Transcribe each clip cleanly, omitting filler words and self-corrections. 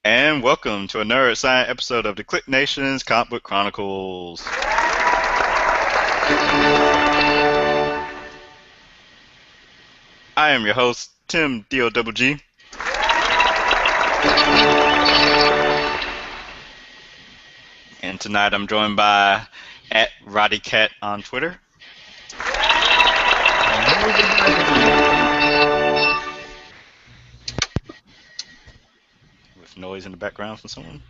And welcome to another exciting episode of the KLIQ Nation's Comic Book Chronicles. I am your host, Tim D-O-double-G. And tonight I'm joined by @RoddyCat on Twitter. With noise in the background from someone.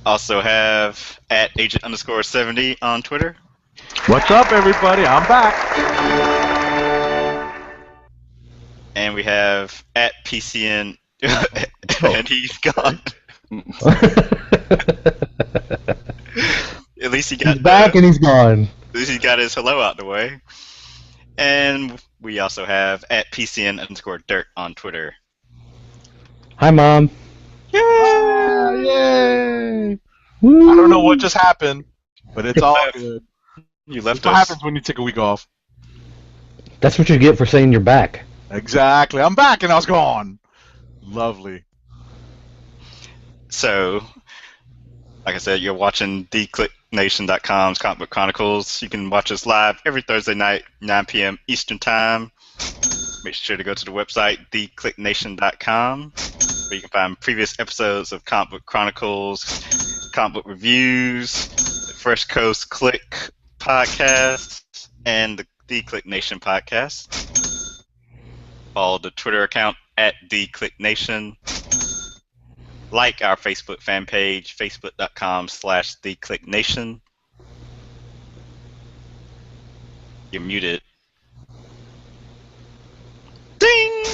Also have @Agent_70 on Twitter. What's up, everybody? I'm back. And we have @PCN, and he's gone. At least he got he's back and he's gone. At least he got his hello out the way. And we also have @PCN_Dirt on Twitter. Hi, Mom. Yay! Yay! Woo. I don't know what just happened, but it's all good. You left That's what us. happens when you take a week off. That's what you get for saying you're back. Exactly. I'm back and I was gone. Lovely. So, like I said, you're watching TheClickNation.com's Comic Book Chronicles. You can watch us live every Thursday night, 9 p.m. Eastern Time. Make sure to go to the website, TheClickNation.com, where you can find previous episodes of Comic Book Chronicles, comic book reviews, the Fresh Coast KLIQ podcast, and the KLIQ Nation podcast. Follow the Twitter account @TheClickNation. Like our Facebook fan page, facebook.com/TheClickNation. You're muted. Ding!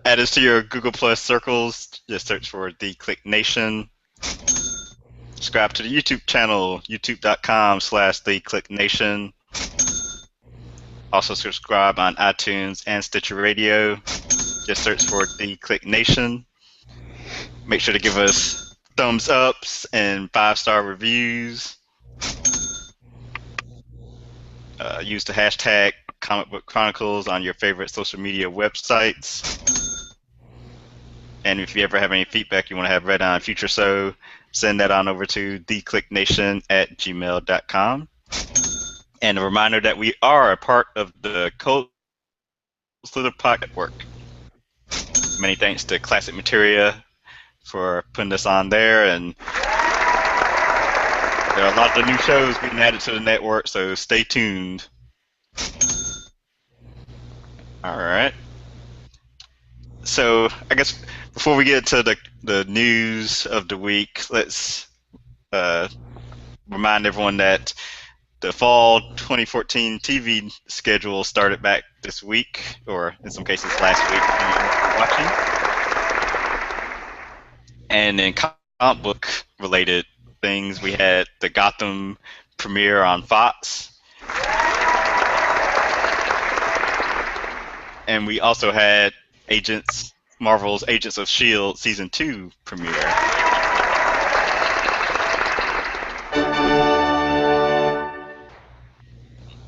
Add us to your Google Plus circles. Just search for KLIQ Nation. Subscribe to the YouTube channel, youtube.com/TheClickNation. Also subscribe on iTunes and Stitcher Radio. Just search for KLIQ Nation. Make sure to give us thumbs ups and 5-star reviews. Use the hashtag Comic Book Chronicles on your favorite social media websites. And if you ever have any feedback you want to have read on a future show, send that on over to theclicknation@gmail.com. And a reminder that we are a part of the Cold Slither Pocket Network. Many thanks to Classic Materia for putting this on there, and there are a lot of new shows being added to the network, so stay tuned. Alright. So, I guess before we get to the news of the week, let's remind everyone that the fall 2014 TV schedule started back this week, or in some cases last week when you were watching. And in comic book related things, we had the Gotham premiere on Fox. And we also had Marvel's Agents of S.H.I.E.L.D. Season 2 premiere.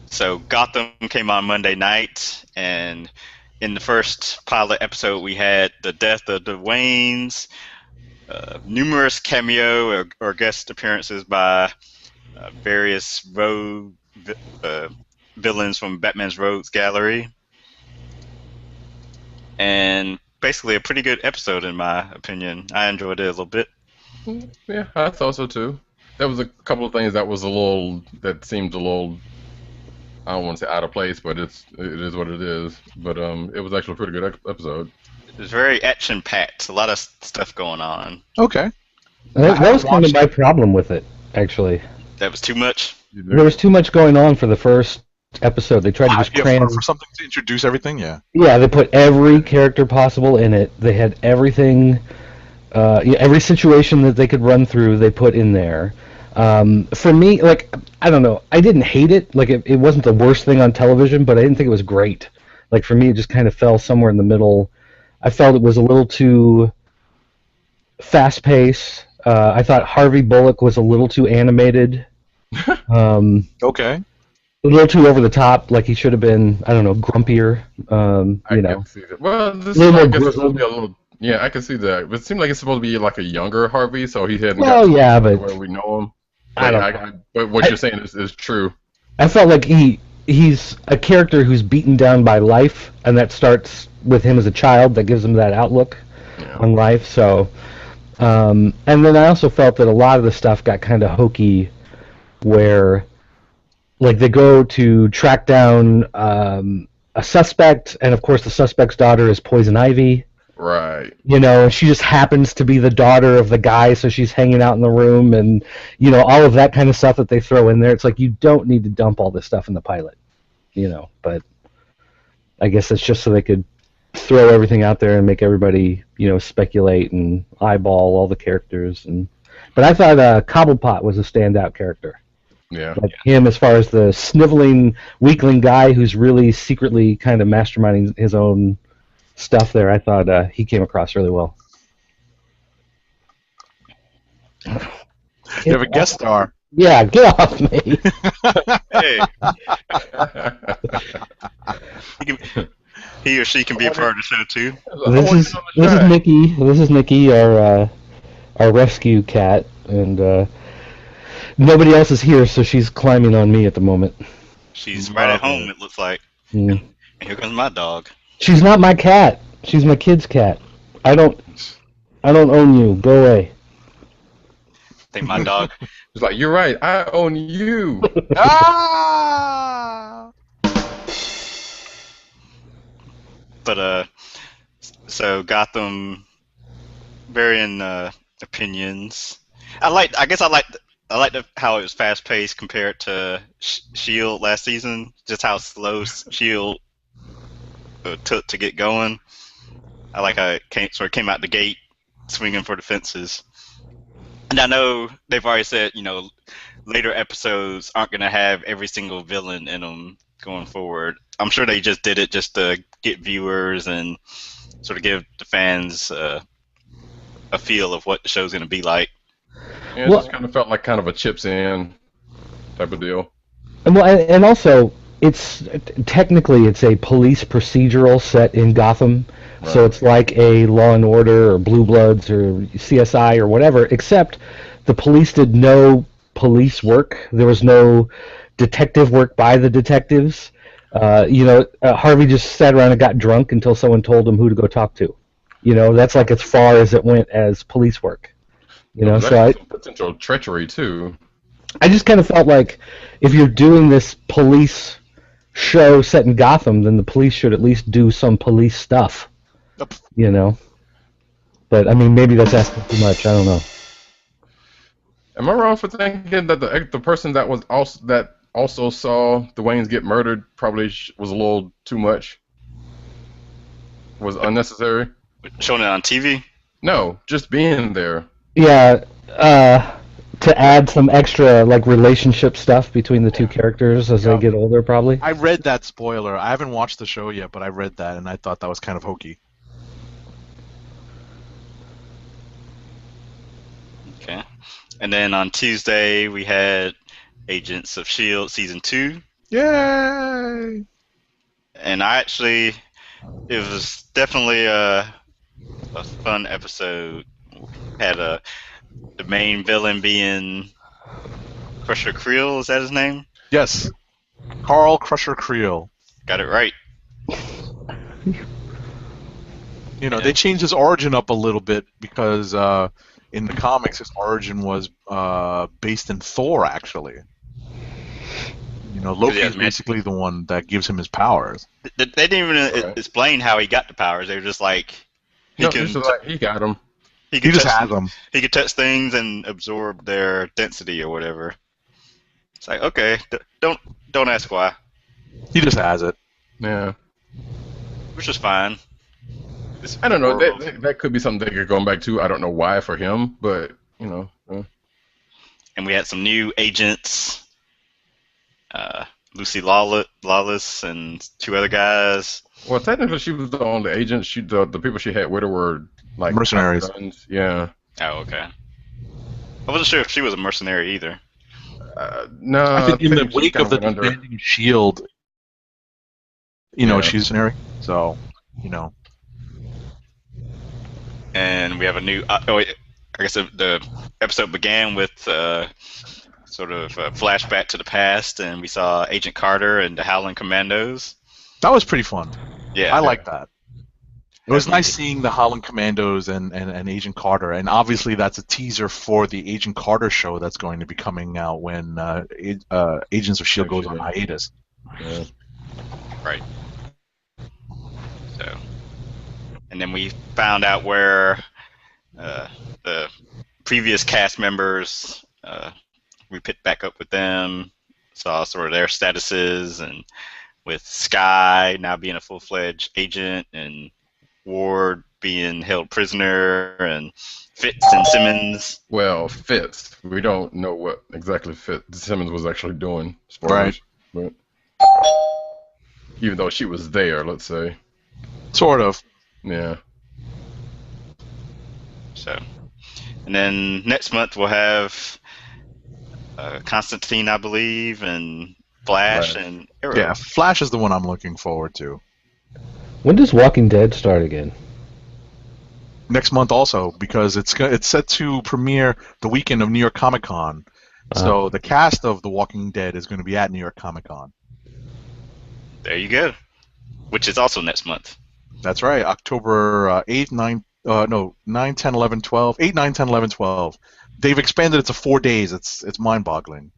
So Gotham came on Monday night, and in the first pilot episode we had the death of the Waynes, numerous cameo or guest appearances by various rogue villains from Batman's Rogues Gallery, and basically a pretty good episode in my opinion. I enjoyed it a little bit. Yeah, I thought so too. There was a couple of things that seemed a little, I don't want to say out of place, but it is what it is. But it was actually a pretty good episode. It was very action-packed, a lot of stuff going on. Okay. That was kind of my problem with it, actually. That was too much? There was too much going on for the first episode. They tried to just cram for something to introduce everything. Yeah. Yeah, they put every character possible in it. They had everything, every situation that they could run through. They put in there. For me, like, I don't know. I didn't hate it. Like, it wasn't the worst thing on television, but I didn't think it was great. Like, for me, it just kind of fell somewhere in the middle. I felt it was a little too fast-paced. I thought Harvey Bullock was a little too animated. Okay. A little too over the top, like he should have been, I don't know, grumpier, I you know. can see that. Well, this A little I more guess it's supposed to grizzled. be a little. Yeah, I can see that. But it seemed like it's supposed to be like a younger Harvey, so he hadn't Well, got to yeah, the but where we know him. I But don't know. but what you're saying is true. I felt like he's a character who's beaten down by life, and that starts with him as a child. That gives him that outlook Yeah. on life. So, and then I also felt that a lot of the stuff got kind of hokey, where like they go to track down a suspect, and of course the suspect's daughter is Poison Ivy. Right. You know, she just happens to be the daughter of the guy, so she's hanging out in the room, and you know all of that kind of stuff that they throw in there. It's like you don't need to dump all this stuff in the pilot, you know. But I guess it's just so they could throw everything out there and make everybody, you know, speculate and eyeball all the characters. But I thought Cobblepot was a standout character. Yeah. Like him, as far as the sniveling weakling guy who's really secretly kind of masterminding his own stuff there, I thought he came across really well. You have a guest star. Yeah, get off me. Hey. He or she can be a part of the show too. This is Nikki. This is Nikki, our rescue cat, and nobody else is here, so she's climbing on me at the moment. She's right at home, it looks like. Mm. And here comes my dog. She's not my cat. She's my kid's cat. I don't own you. Go away. I think my dog. It's like, you're right, I own you. Ah! But so Gotham, varying opinions. I guess I liked how it was fast paced compared to Shield last season. Just how slow Shield took to get going. I like how it came out the gate swinging for the fences. And I know they've already said, you know, later episodes aren't going to have every single villain in them going forward. I'm sure they just did it just to get viewers and sort of give the fans a feel of what the show's going to be like. Yeah, it just kind of felt like kind of a chips in type of deal. And also, it's technically it's a police procedural set in Gotham, right. So it's like a Law and Order or Blue Bloods or CSI or whatever, except the police did no police work. There was no detective work by the detectives. Harvey just sat around and got drunk until someone told him who to go talk to. You know, that's like as far as it went as police work. You know, so potential treachery too. I just kind of felt like if you're doing this police show set in Gotham, then the police should at least do some police stuff. You know, but I mean, maybe that's asking too much. I don't know. Am I wrong for thinking that the person that also saw the Waynes get murdered probably was a little too much? Was unnecessary? Showing it on TV? No, just being there. Yeah, to add some extra like relationship stuff between the two characters as they get older, probably. I read that spoiler. I haven't watched the show yet, but I read that and I thought that was kind of hokey. Okay. And then on Tuesday we had Agents of S.H.I.E.L.D. Season 2. Yay! And it was definitely a fun episode. Had the main villain being Crusher Creel, is that his name? Yes. Carl Crusher Creel. Got it right. You know, they changed his origin up a little bit because in the comics his origin was based in Thor, actually. You know, Loki is basically the one that gives him his powers. They didn't even explain how he got the powers. They were just like, he got them. He just has them. He could touch things and absorb their density or whatever. It's like, okay, don't ask why. He just has it. Yeah. Which is fine. I don't know. That could be something that you're going back to. I don't know why for him, but you know. And we had some new agents. Lucy Lawless and two other guys. Well, technically, she was the only agent. The people she had with her were like mercenaries. Yeah. Oh, okay. I wasn't sure if she was a mercenary either. No, I think in the she wake kind of the went under. disbanding of Shield, she's an area. So, And we have a new. I guess the episode began with sort of a flashback to the past, and we saw Agent Carter and the Howling Commandos. That was pretty fun. Yeah, I like that. It was nice seeing the Howling Commandos and Agent Carter, and obviously that's a teaser for the Agent Carter show that's going to be coming out when Agents of S.H.I.E.L.D. goes on hiatus. Yeah. Right. So, and then we found out where the previous cast members, we picked back up with them, saw sort of their statuses, and with Skye now being a full-fledged agent, and Ward being held prisoner, and Fitz and Simmons. Well, Fitz. We don't know what exactly Simmons was actually doing. Right. But even though she was there, let's say. Sort of. Yeah. So, and then next month we'll have Constantine, I believe, and Flash and Arrow. Yeah, Flash is the one I'm looking forward to. When does Walking Dead start again? Next month also, because it's set to premiere the weekend of New York Comic Con. So the cast of The Walking Dead is going to be at New York Comic Con. There you go. Which is also next month. That's right, October 8, 9, 10, 11, 12. 8, 9, 10, 11, 12. They've expanded it to 4 days. It's mind-boggling.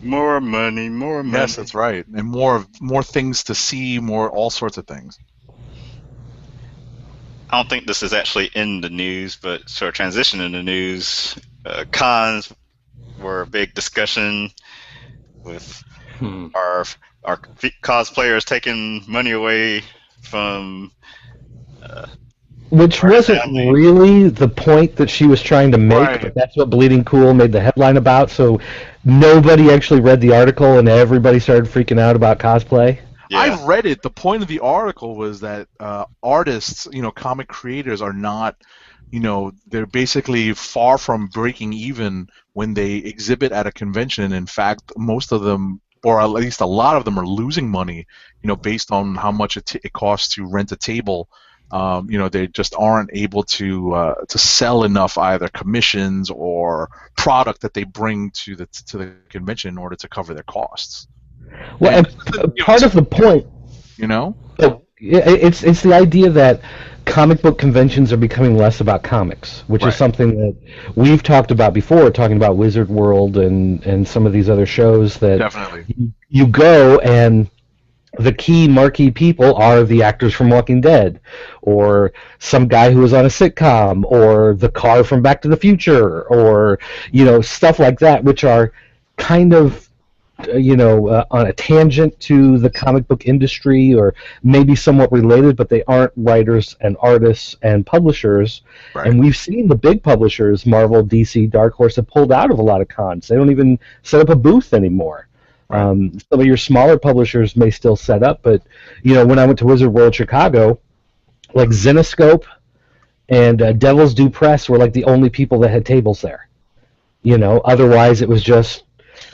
More money, more money. Yes, that's right. And more things to see, more all sorts of things. I don't think this is actually in the news, but sort of transition in the news. Cons were a big discussion with our cosplayers taking money away from. Which wasn't really the point that she was trying to make, Right. but that's what Bleeding Cool made the headline about, so nobody actually read the article and everybody started freaking out about cosplay. Yeah. I've read it. The point of the article was that artists, comic creators are not, they're basically far from breaking even when they exhibit at a convention. In fact, most of them, or at least a lot of them, are losing money, based on how much it costs to rent a table. They just aren't able to sell enough either commissions or product that they bring to the convention in order to cover their costs. Well, and part of the point, it's the idea that comic book conventions are becoming less about comics, which is something that we've talked about before, talking about Wizard World and some of these other shows that Definitely. you go and the key marquee people are the actors from Walking Dead, or some guy who was on a sitcom, or the car from Back to the Future, or stuff like that, which are kind of on a tangent to the comic book industry, or maybe somewhat related, but they aren't writers and artists and publishers. Right. And we've seen the big publishers, Marvel, DC, Dark Horse, have pulled out of a lot of cons. They don't even set up a booth anymore. Right. Some of your smaller publishers may still set up, but when I went to Wizard World Chicago, like Zenescope and Devil's Due Press were like the only people that had tables there. Otherwise it was just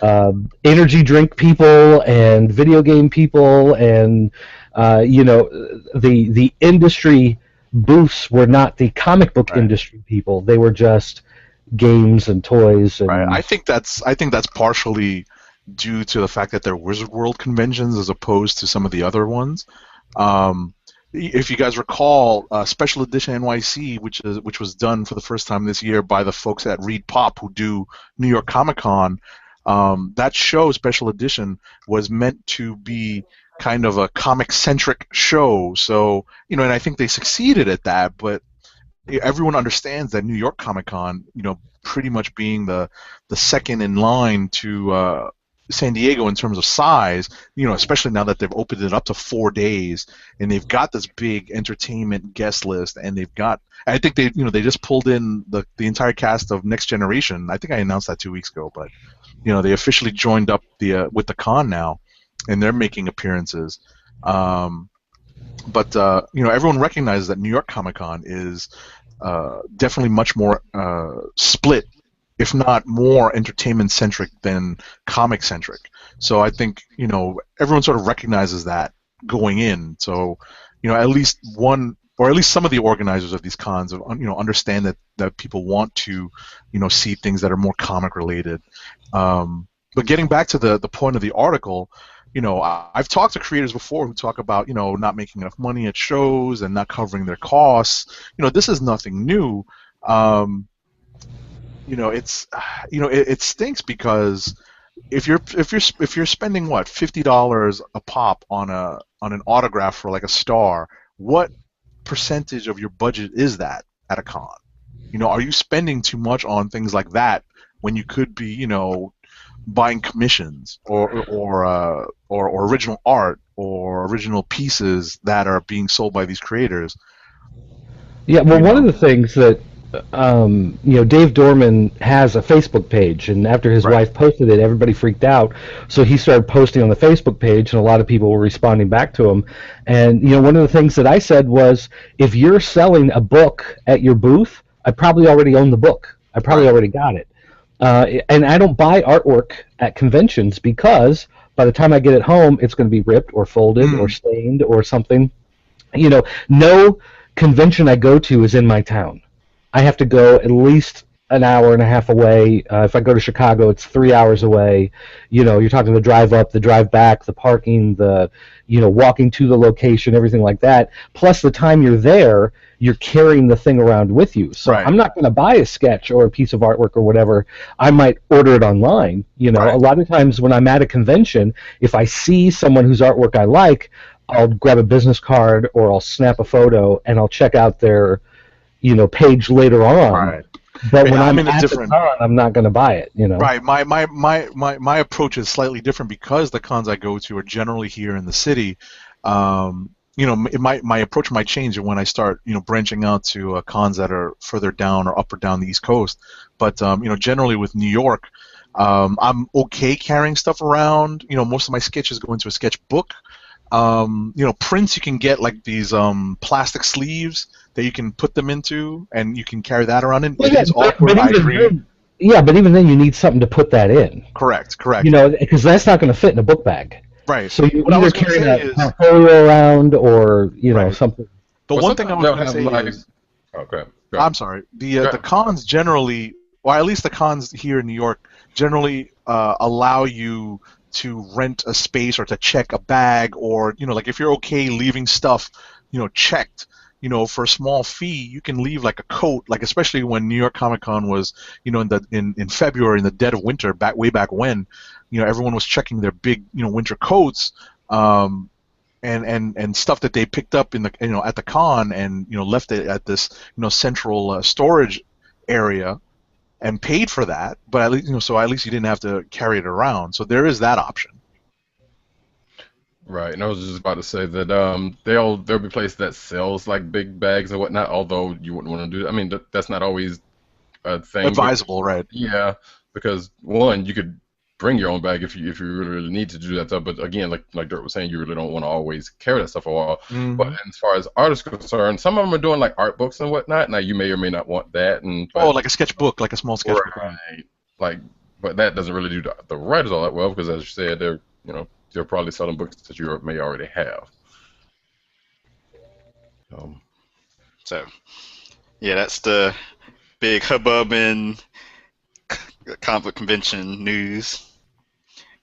energy drink people and video game people, and the industry booths were not the comic book industry people. They were just games and toys. And I think that's partially due to the fact that they're Wizard World conventions as opposed to some of the other ones. If you guys recall, Special Edition NYC, which was done for the first time this year by the folks at Reed Pop who do New York Comic Con, that show, Special Edition, was meant to be kind of a comic-centric show. So, and I think they succeeded at that, but everyone understands that New York Comic Con, pretty much being the second in line to San Diego in terms of size, especially now that they've opened it up to 4 days, and they've got this big entertainment guest list, and I think they just pulled in the entire cast of Next Generation. I think I announced that 2 weeks ago, but they officially joined up with the con now, and they're making appearances. But everyone recognizes that New York Comic Con is definitely much more split if not more entertainment centric than comic centric. So I think everyone sort of recognizes that going in. So at least one, or at least some of the organizers of these cons, understand that people want to see things that are more comic related. But getting back to the point of the article, I've talked to creators before who talk about not making enough money at shows and not covering their costs. This is nothing new. It stinks because if you're spending what, $50 a pop on an autograph for like a star, what percentage of your budget is that at a con? Are you spending too much on things like that when you could be buying commissions or original art or original pieces that are being sold by these creators? Yeah, well, one of the things that Dave Dorman has a Facebook page, and after his Right. wife posted it, everybody freaked out. So he started posting on the Facebook page, and a lot of people were responding back to him. And one of the things that I said was, if you're selling a book at your booth, I probably already own the book. I probably already got it. And I don't buy artwork at conventions because by the time I get it home, it's going to be ripped or folded or stained or something. No convention I go to is in my town. I have to go at least an hour and a half away. If I go to Chicago, it's 3 hours away. You're talking the drive up, the drive back, the parking, the walking to the location, everything like that. Plus the time you're there, you're carrying the thing around with you. So I'm not going to buy a sketch or a piece of artwork or whatever. I might order it online. A lot of times when I'm at a convention, if I see someone whose artwork I like, I'll grab a business card or I'll snap a photo and I'll check out their page later on. Right. But when I'm at the con, I'm not going to buy it. Right. My approach is slightly different because the cons I go to are generally here in the city. My approach might change when I start branching out to cons that are further down or up or down the East Coast. But generally with New York, I'm okay carrying stuff around. Most of my sketches go into a sketchbook. Prints, you can get like these plastic sleeves that you can put them into, and you can carry that around. And it is awkward. I agree. But even then, you need something to put that in. Correct. Because that's not going to fit in a book bag. Right. So you either carry a portfolio around, or something. But one thing I was going to say is, okay. I'm sorry. The cons generally, or at least the cons here in New York, generally allow you to rent a space or to check a bag, or like if you're okay leaving stuff checked, for a small fee, you can leave like a coat, like especially when New York Comic Con was in February, in the dead of winter, way back when everyone was checking their big winter coats, and stuff that they picked up in the at the con, and left it at this central storage area and paid for that, but at least so at least you didn't have to carry it around. So there is that option. Right, and I was just about to say that there'll be places that sells like big bags and whatnot. Although you wouldn't want to do that. I mean, that's not always a thing. Advisable, right? Yeah, because one, you could bring your own bag if you really need to do that stuff. But again, like Dirt was saying, you really don't want to always carry that stuff a while. Mm-hmm. But as far as artists are concerned, some of them are doing like art books and whatnot. Now you may or may not want that. Like a sketchbook, like a small sketchbook. Right. But that doesn't really do the writers all that well, because as you said, they're probably selling books that you may already have. So, yeah, that's the big hubbub in comic book convention news.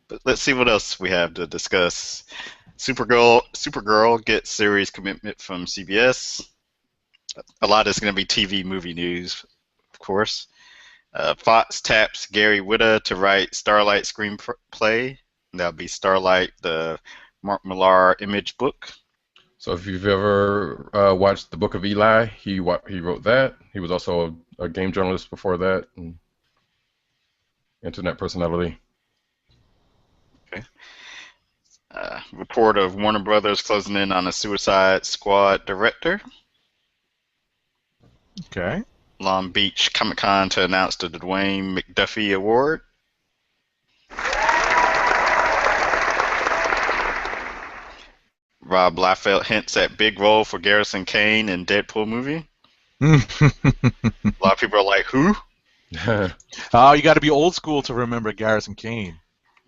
But let's see what else we have to discuss. Supergirl gets series commitment from CBS. A lot is going to be TV movie news, of course. Fox taps Gary Whitta to write Starlight screenplay. That'll be Starlight, the Mark Millar Image book. So if you've ever watched The Book of Eli, he wrote that. He was also a game journalist before that, and internet personality. Okay. Report of Warner Brothers closing in on a Suicide Squad director. Okay. Long Beach Comic Con to announce the Dwayne McDuffie Award. Rob Liefeld hints at big role for Garrison Kane in Deadpool movie. A lot of people are like, who? Oh, you got to be old school to remember Garrison Kane.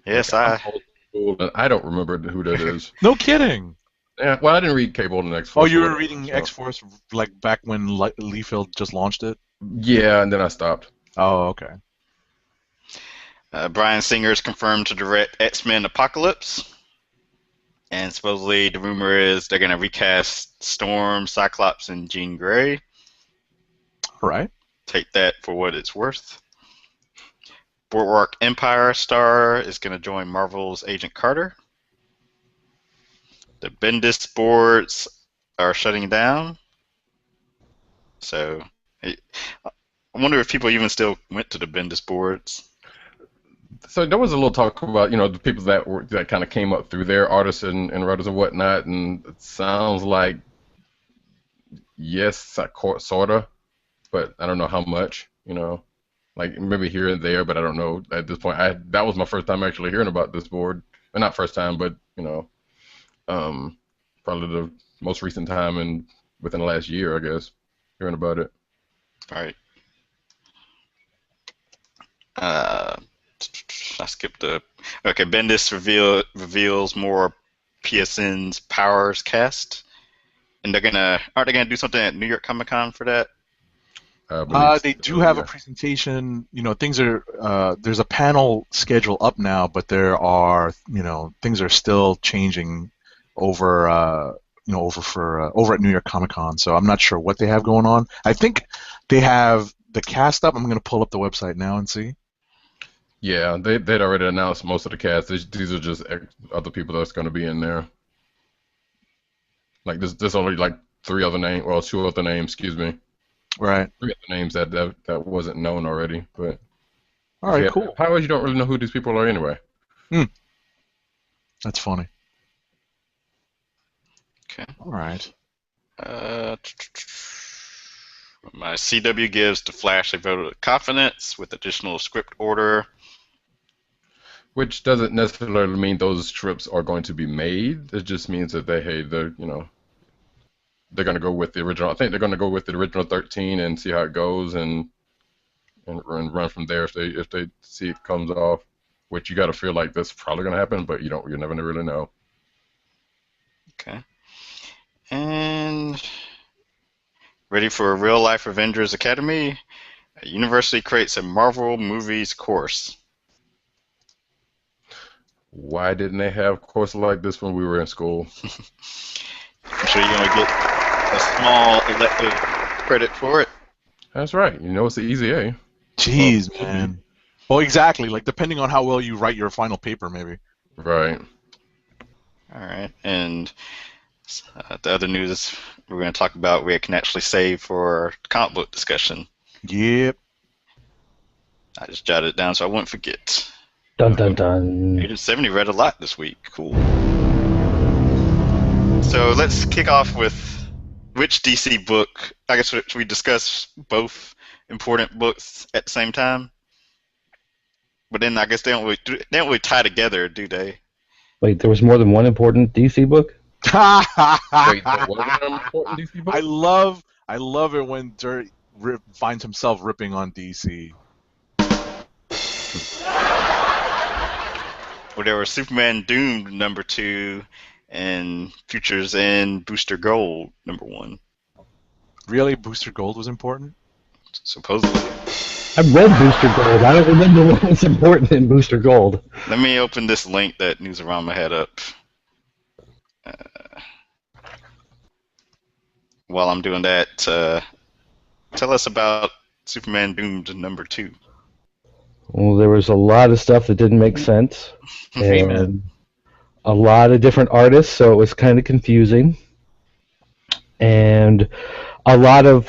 Yes, I'm old school, and I don't remember who that is. No kidding. Yeah, well, I didn't read Cable and X-Force. Oh, you were reading X-Force like back when Liefeld just launched it? Yeah, and then I stopped. Oh, okay. Bryan Singer is confirmed to direct X-Men Apocalypse. And supposedly the rumor is they're going to recast Storm, Cyclops, and Jean Grey. All right. Take that for what it's worth. Boardwalk Empire star is going to join Marvel's Agent Carter. The Bendis boards are shutting down. So, I wonder if people even still went to the Bendis boards. So there was a little talk about, the people that kind of came up through there, artists and writers and whatnot, and it sounds like yes, sort of, but I don't know how much, like maybe here and there, but I don't know at this point. That was my first time actually hearing about this board, well, not first time, but probably the most recent time and within the last year, I guess, hearing about it. All right. I skipped the. Okay, Bendis reveals more PSN's Powers cast, and aren't they gonna do something at New York Comic Con for that? They do have a presentation. Things are there's a panel schedule up now, but there are things are still changing over over at New York Comic Con. So I'm not sure what they have going on. I think they have the cast up. I'm going to pull up the website now and see. Yeah, they'd already announced most of the cast. These are just other people that's going to be in there. Like there's only like two other names, excuse me. Right. 3 other names that wasn't known already. But all right, cool. Powers, you don't really know who these people are anyway. That's funny. Okay. All right. My CW gives The Flash a vote of confidence with additional script order. Which doesn't necessarily mean those strips are going to be made. It just means that they're going to go with the original. I think they're going to go with the original 13 and see how it goes and run from there if they see it comes off. Which you got to feel like that's probably going to happen, but you never really know. Okay. And ready for a real-life Avengers Academy? A university creates a Marvel movies course. Why didn't they have courses like this when we were in school? I'm sure you're going to get a small elective credit for it. That's right. It's the easy A. Jeez, man. Well, exactly. Like, depending on how well you write your final paper, maybe. Right. All right. And the other news we're going to talk about we can actually save for comic book discussion. Yep. I just jotted it down so I wouldn't forget. Dun dun dun. Agent 70 read a lot this week. Cool. So let's kick off with which DC book. I guess should we discuss both important books at the same time? But then I guess they don't really tie together, do they? Wait, there was more than one important DC book? Wait, there wasn't an important DC book? I love it when Dirt finds himself ripping on DC. Well, there was Superman Doomed #2 and Futures End Booster Gold #1. Really? Booster Gold was important? Supposedly. I read Booster Gold. I don't remember what was important in Booster Gold. Let me open this link that Newsarama had up. While I'm doing that, tell us about Superman Doomed #2. Well, there was a lot of stuff that didn't make sense. And a lot of different artists, so it was kind of confusing. And a lot of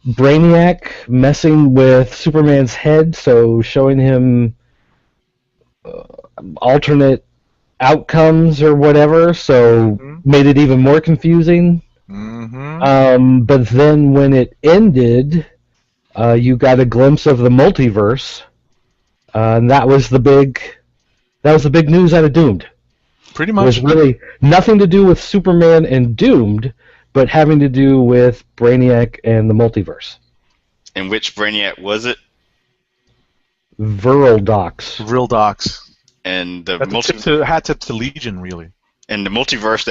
Brainiac messing with Superman's head, so showing him alternate outcomes or whatever, so made it even more confusing. But then when it ended, you got a glimpse of the multiverse, and that was the big news out of Doomed. Pretty much. It was really nothing to do with Superman and Doomed, but having to do with Brainiac and the multiverse. And which Brainiac was it? Viral docs. Real docs. And the hat tip to Legion, really. And the multiverse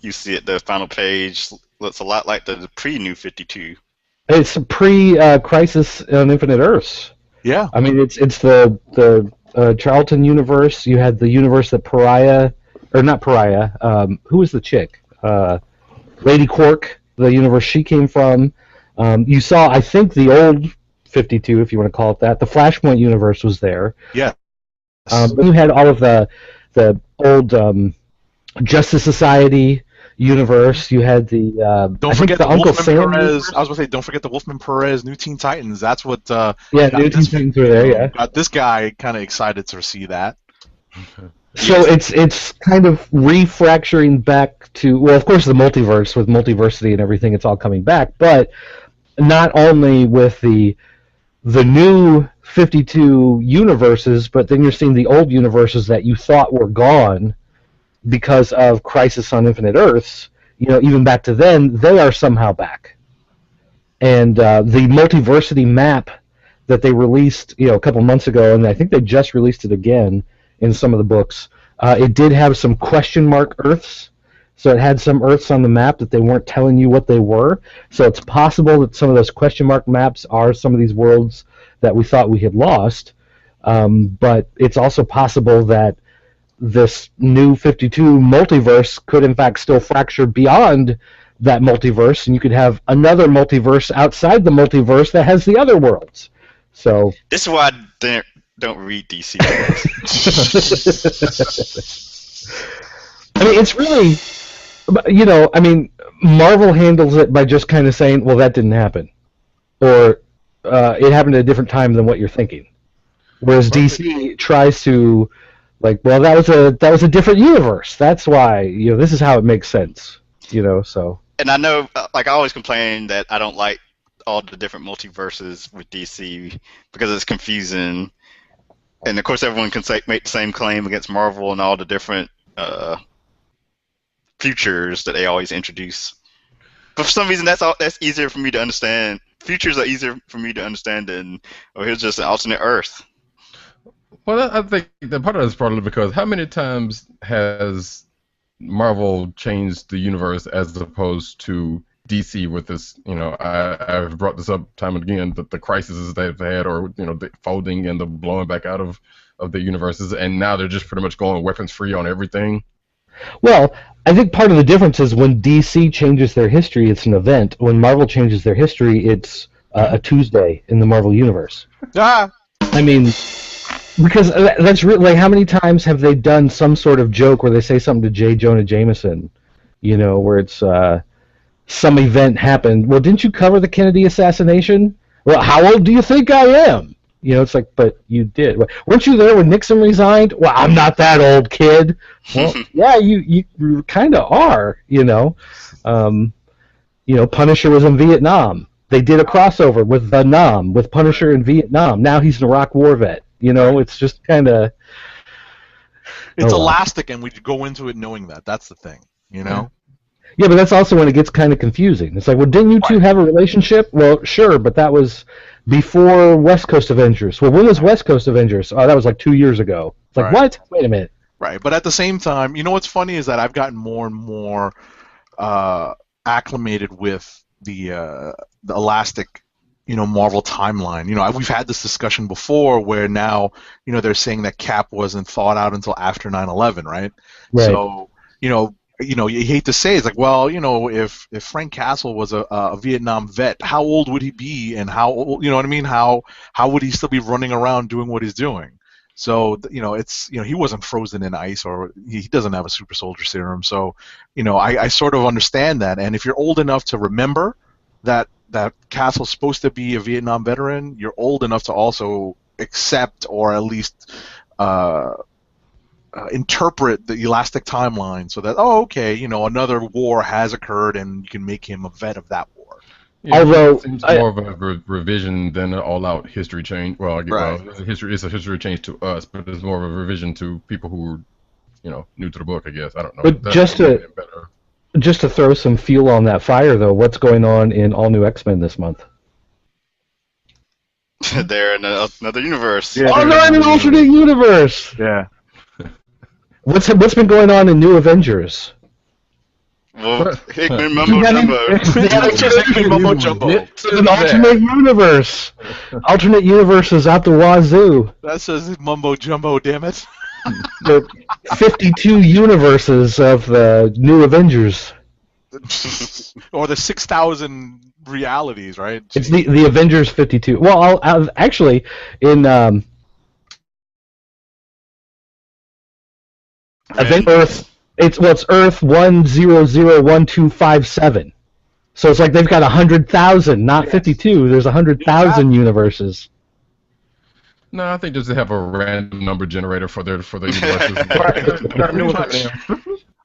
you see at the final page looks a lot like the pre-New 52. It's pre Crisis on Infinite Earths. Yeah. I mean, it's the Charlton universe. You had the universe that not Pariah. Who was the chick? Lady Quark. The universe she came from. You saw, I think, the old 52, if you want to call it that. The Flashpoint universe was there. Yeah. You had all of the old Justice Society universe. You had the don't forget the Uncle Sam Perez. I was going to say, don't forget the Wolfman Perez New Teen Titans. That's what. New Teen Titans were there. Yeah. Got this guy kind of excited to see that. So it's kind of refracturing back to, well, of course, the multiverse with multiversity and everything. It's all coming back, but not only with the new 52 universes, but then you're seeing the old universes that you thought were gone because of Crisis on Infinite Earths. Even back to then, they are somehow back. And the multiversity map that they released, a couple months ago, and I think they just released it again in some of the books. It did have some question mark Earths, so it had some Earths on the map that they weren't telling you what they were. So it's possible that some of those question mark maps are some of these worlds that we thought we had lost. But it's also possible that this new 52 multiverse could in fact still fracture beyond that multiverse, and you could have another multiverse outside the multiverse that has the other worlds. So this is why I don't read DC books. I mean, it's really, Marvel handles it by just kind of saying, well, that didn't happen. Or it happened at a different time than what you're thinking. Whereas DC tries to, well, that was a different universe. That's why, this is how it makes sense. So. And I know, I always complain that I don't like all the different multiverses with DC because it's confusing. And of course, everyone can make the same claim against Marvel and all the different futures that they always introduce. But for some reason, that's easier for me to understand. Futures are easier for me to understand than, here's just an alternate Earth. Well, I think that part of that is probably because how many times has Marvel changed the universe as opposed to DC with this? I've brought this up time and again, the crises they've had, or the folding and the blowing back out of the universes, and now they're just pretty much going weapons free on everything. Well, I think part of the difference is when DC changes their history, it's an event. When Marvel changes their history, it's a Tuesday in the Marvel universe. Ah. I mean, because that's really, how many times have they done some sort of joke where they say something to J. Jonah Jameson, where it's some event happened. Well, didn't you cover the Kennedy assassination? Well, how old do you think I am? It's but you did. Weren't you there when Nixon resigned? Well, I'm not that old, kid. Well, yeah, you kind of are. Punisher was in Vietnam. They did a crossover with Vietnam, with Punisher in Vietnam. Now he's an Iraq War vet. It's just kind of. It's elastic, and we go into it knowing that. That's the thing. Yeah, but that's also when it gets kind of confusing. It's well, didn't you two have a relationship? Well, sure, but that was before West Coast Avengers. Well, when was West Coast Avengers? Oh, that was 2 years ago. It's what? Wait a minute. Right, but at the same time, what's funny is that I've gotten more and more acclimated with the elastic, Marvel timeline. We've had this discussion before where now, they're saying that Cap wasn't thought out until after 9/11, right? So, you hate to say it's if Frank Castle was a Vietnam vet, how old would he be, and how old, what I mean? How would he still be running around doing what he's doing? So it's he wasn't frozen in ice, or he doesn't have a super soldier serum. So I sort of understand that. And if you're old enough to remember that Castle's supposed to be a Vietnam veteran, you're old enough to also accept, or at least interpret the elastic timeline so that, okay, another war has occurred and you can make him a vet of that war. Yeah, although it seems more of a revision than an all-out history change. Well, it's a history change to us, but it's more of a revision to people who are, new to the book, I guess. I don't know. But just to throw some fuel on that fire, though, what's going on in All New X-Men this month? They're in another universe. Yeah, Oh, they're in an alternate universe. Yeah. What's been going on in New Avengers? Well, Hickman Mumbo Jumbo. Mumbo Jumbo. It's an alternate universe. Alternate universe is out the wazoo. That says Mumbo Jumbo, damn it. The 52 universes of the New Avengers. Or the 6,000 realities, right? It's the Avengers 52. Well, I'll actually in Earth. It's Earth 1001257. So it's like they've got 100,000, not 52. There's 100,000 universes. No, I think just to have a random number generator for the universes.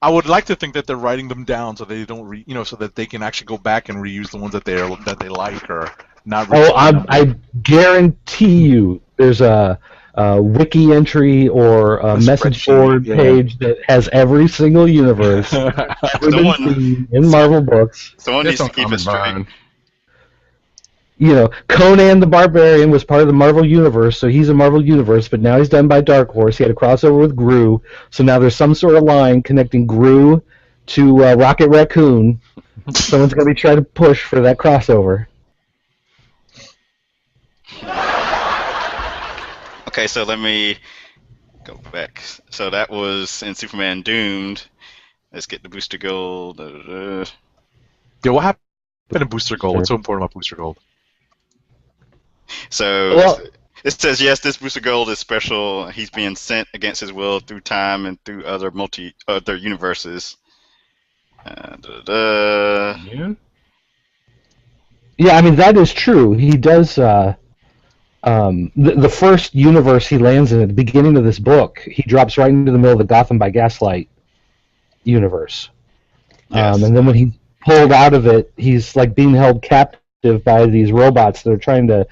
I would like to think that they're writing them down so they don't, so that they can actually go back and reuse the ones that they like or not. I guarantee you, there's a wiki entry or a message board page that has every single universe in Marvel books. Someone needs to keep it straight. Conan the Barbarian was part of the Marvel Universe, so he's a Marvel Universe, but now he's done by Dark Horse. He had a crossover with Gru, so now there's some sort of line connecting Gru to Rocket Raccoon. Someone's going to be trying to push for that crossover. Okay, so let me go back. So that was in Superman Doomed. Let's get the Booster Gold. Yeah, what happened in Booster Gold? What's so important about Booster Gold? So it says, yes, this Booster Gold is special. He's being sent against his will through time and through other universes. Yeah, I mean, that is true. He does... the first universe he lands in at the beginning of this book, he drops right into the middle of the Gotham by Gaslight universe. Yes. And then when he's pulled out of it, he's like being held captive by these robots that are trying to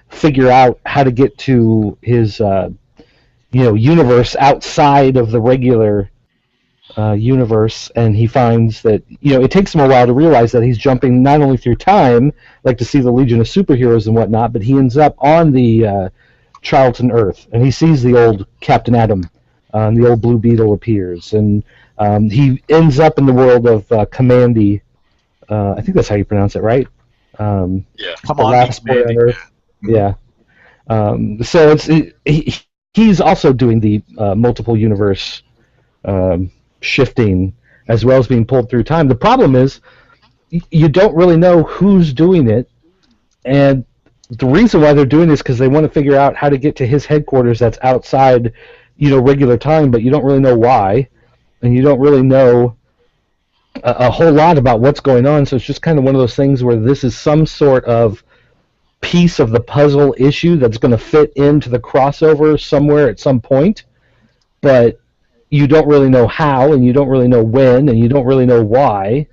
figure out how to get to his universe outside of the regular universe, and he finds that it takes him a while to realize that he's jumping not only through time, like to see the Legion of Superheroes and whatnot, but he ends up on the Charlton Earth, and he sees the old Captain Atom, and the old Blue Beetle appears, and he ends up in the world of Kamandi. I think that's how you pronounce it, right? Yeah. Come the on, last boy on Earth. Yeah. So he's also doing the multiple universe shifting as well as being pulled through time. The problem is you don't really know who's doing it, and the reason why they're doing this is because they want to figure out how to get to his headquarters that's outside regular time, but you don't really know why, and you don't really know a whole lot about what's going on. So it's just kind of one of those things where this is some sort of piece of the puzzle issue that's going to fit into the crossover somewhere at some point, but you don't really know how, and you don't really know when, and you don't really know why.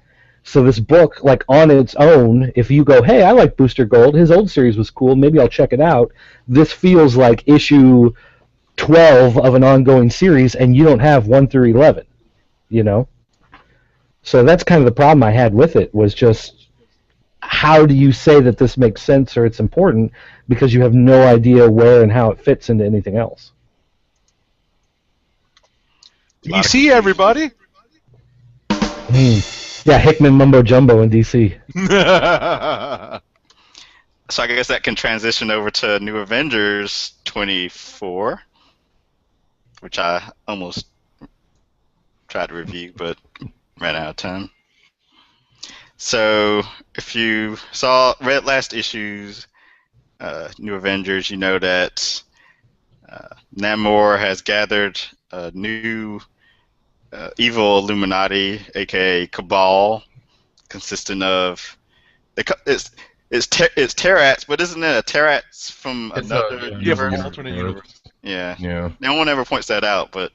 So this book, like on its own, if you go, hey, I like Booster Gold, his old series was cool, maybe I'll check it out, this feels like issue 12 of an ongoing series, and you don't have 1 through 11, So that's kind of the problem I had with it, was just how do you say that this makes sense or it's important, because you have no idea where and how it fits into anything else. DC, everybody. Yeah, Hickman Mumbo Jumbo in DC. So I guess that can transition over to New Avengers 24, which I almost tried to review, but ran out of time. So if you read last issue's New Avengers, you know that Namor has gathered a new evil Illuminati, aka Cabal, consisting of it's Terrats, but isn't it a Terrats from another universe? From an alternate universe. Yeah. Yeah. No one ever points that out, but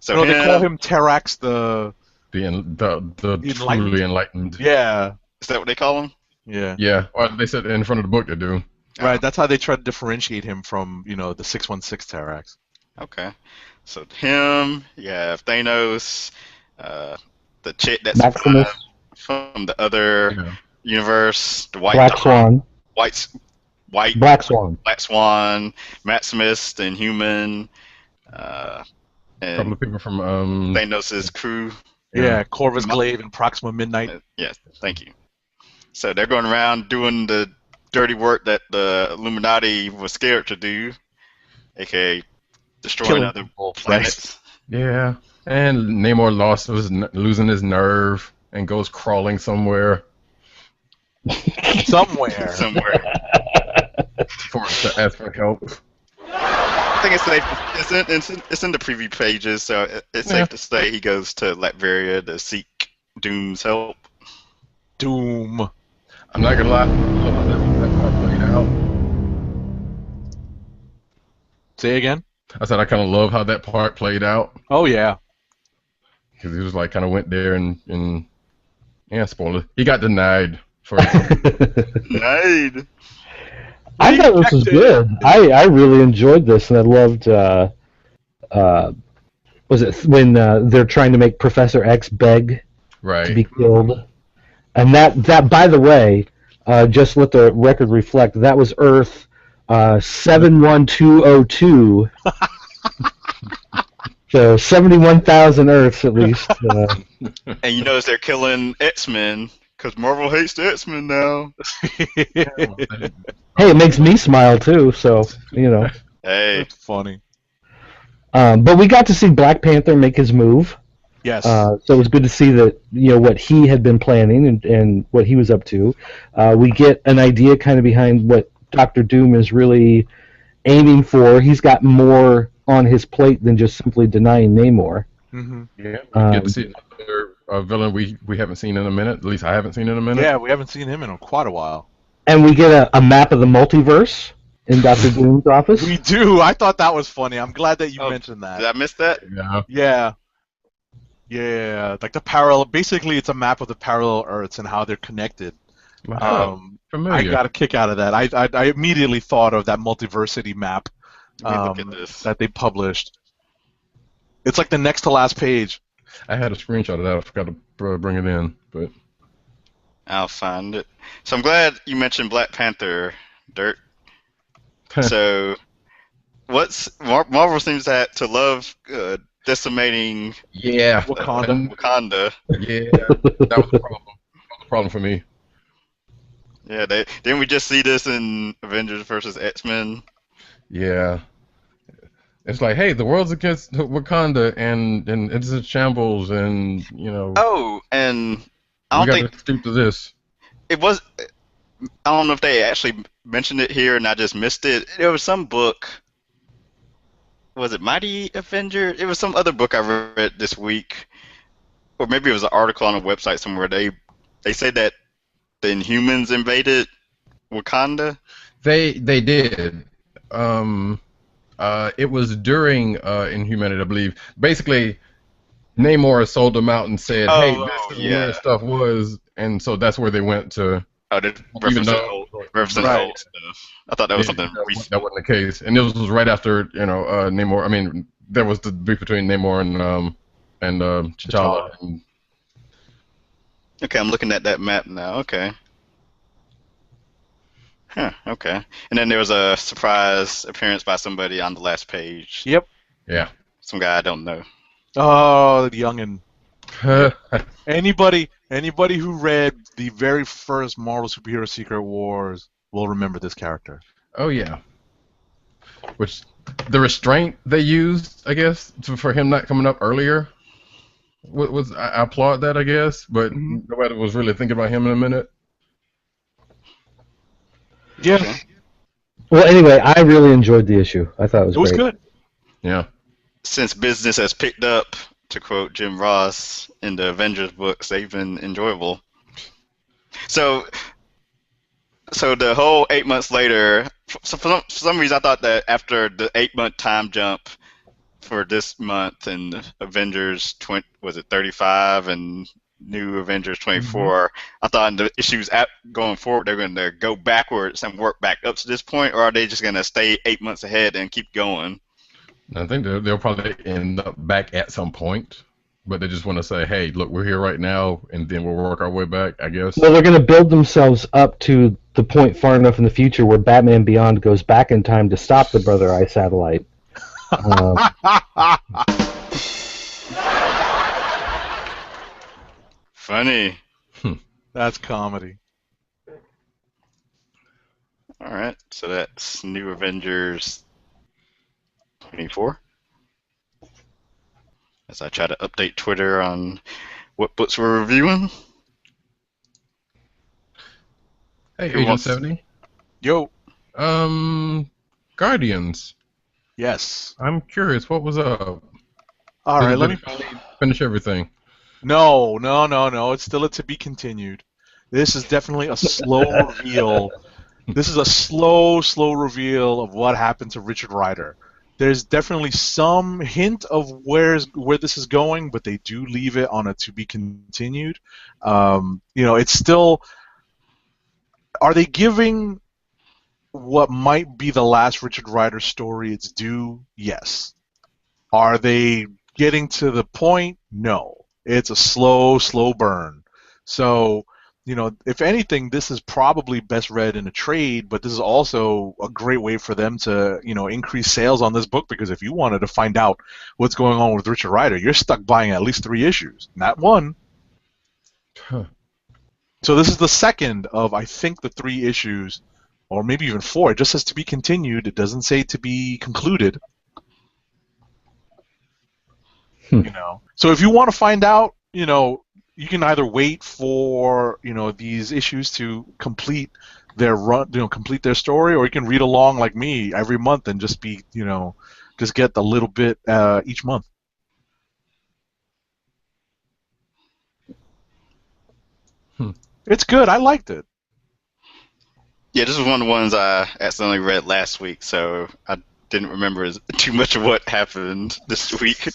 so No, they call him Terrax the truly enlightened. Yeah. Is that what they call him? Yeah. Yeah. Or they said in front of the book they do. Right. That's how they try to differentiate him from the 616 Terrax. Okay. So him, you have Thanos, the chick that's Maximus from the other universe, the Black Swan. White, Black Swan. Black Swan, Maximus, the Inhuman, A and couple of people from Thanos' crew. Yeah, Corvus Glaive and Proxima Midnight. Yes, thank you. So they're going around doing the dirty work that the Illuminati was scared to do, aka destroying Killing other people, planets. Yeah, and Namor losing his nerve and goes crawling somewhere Somewhere. Somewhere. for to ask for help. I think it's safe. It's in the preview pages, so it's safe to say he goes to Latveria to seek Doom's help. Doom. I'm not gonna lie, I love how that part played out. Say again? I said I kind of love how that part played out Oh, yeah. because he was like kind of went there and yeah, spoiler. He got denied for. Nice. I thought this was good. I really enjoyed this, and I loved. Was it when they're trying to make Professor X beg to be Right. killed? And that by the way, just let the record reflect, that was Earth 71202. So 71,000 Earths at least. And you notice they're killing X-Men because Marvel hates the X-Men now. Hey, it makes me smile too. So you know. Hey, That's funny. But we got to see Black Panther make his move. Yes. So it was good to see that, you know, what he had been planning and what he was up to. We get an idea kind of behind what Doctor Doom is really aiming for. He's got more on his plate than just simply denying Namor. Mm-hmm. Yeah, we get to see another villain we haven't seen in a minute. At least I haven't seen in a minute. Yeah, we haven't seen him in quite a while. And we get a map of the multiverse in Doctor Doom's office. We do. I thought that was funny. I'm glad that you mentioned did that. I miss that? Yeah. Yeah. Yeah. Like the parallel. Basically, it's a map of the parallel Earths and how they're connected. I Familiar. got a kick out of that. I immediately thought of that multiversity map Let me look at this. that they published. It's like the next to last page. I had a screenshot of that. I forgot to bring it in, but I'll find it. So I'm glad you mentioned Black Panther, Dirt. So, Marvel seems to love decimating yeah, Wakanda. Yeah, that was the problem. That was the problem for me. Yeah, didn't we just see this in Avengers versus X-Men? Yeah, it's like, hey, the world's against Wakanda, and it's in shambles, and you know. Oh, and I we don't got think to stoop to this. it was. I don't know if they actually mentioned it here and I just missed it. There was some book. Was it Mighty Avenger? It was some other book I read this week, or maybe it was an article on a website somewhere. They said that the Inhumans invaded Wakanda. They did. It was during Inhumanity, I believe. Basically, Namor sold them out and said, "Hey, this is where stuff was," and so that's where they went to. Oh, they referencing old stuff. I thought that was something recent. That wasn't the case, and this was right after Namor. I mean, there was the beef between Namor and T'Challa. And, Okay, I'm looking at that map now. Okay. Huh, okay. And then there was a surprise appearance by somebody on the last page. Yep. yeah. Some guy I don't know. Oh, the youngin. Anybody who read the very first Marvel Superhero Secret Wars will remember this character. Oh yeah. Which the restraint they used, I guess, for him not coming up earlier, was I applaud that, I guess, but nobody was really thinking about him in a minute. Yeah. Well, anyway, I really enjoyed the issue. I thought it was It was great. good. Yeah. Since business has picked up, to quote Jim Ross in the Avengers books, they've been enjoyable. So the whole 8 months later, for some reason I thought that after the 8-month time jump for this month and Avengers 35 and New Avengers 24, I thought in the issues going forward they're going to go backwards and work back up to this point, or are they just going to stay 8 months ahead and keep going? I think they'll probably end up back at some point, but they just want to say, hey, look, we're here right now, and then we'll work our way back, I guess. Well, they're going to build themselves up to the point far enough in the future where Batman Beyond goes back in time to stop the Brother Eye satellite. Funny. That's comedy. All right, so that's New Avengers 24. As I try to update Twitter on what books we're reviewing. Hey, Who Agent wants- 70. Yo. Guardians. Yes. I'm curious, what was up? All right, let me. Finish everything. No. It's still a to be continued. This is definitely a slow reveal. This is a slow reveal of what happened to Richard Rider. There's definitely some hint of where this is going, but they do leave it on a to be continued. It's still. Are they giving what might be the last Richard Rider story its due? Yes. Are they getting to the point? No. It's a slow burn. So, if anything, this is probably best read in a trade, but this is also a great way for them to, increase sales on this book, because if you wanted to find out what's going on with Richard Rider, you're stuck buying at least 3 issues, not 1. Huh. So this is the second of, I think, the 3 issues, or maybe even 4. It just says to be continued. It doesn't say to be concluded. So if you want to find out, you can either wait for these issues to complete their run, complete their story, or you can read along like me every month and just be, just get a little bit each month. It's good. I liked it. Yeah, this was one of the ones I accidentally read last week, so I didn't remember too much of what happened this week.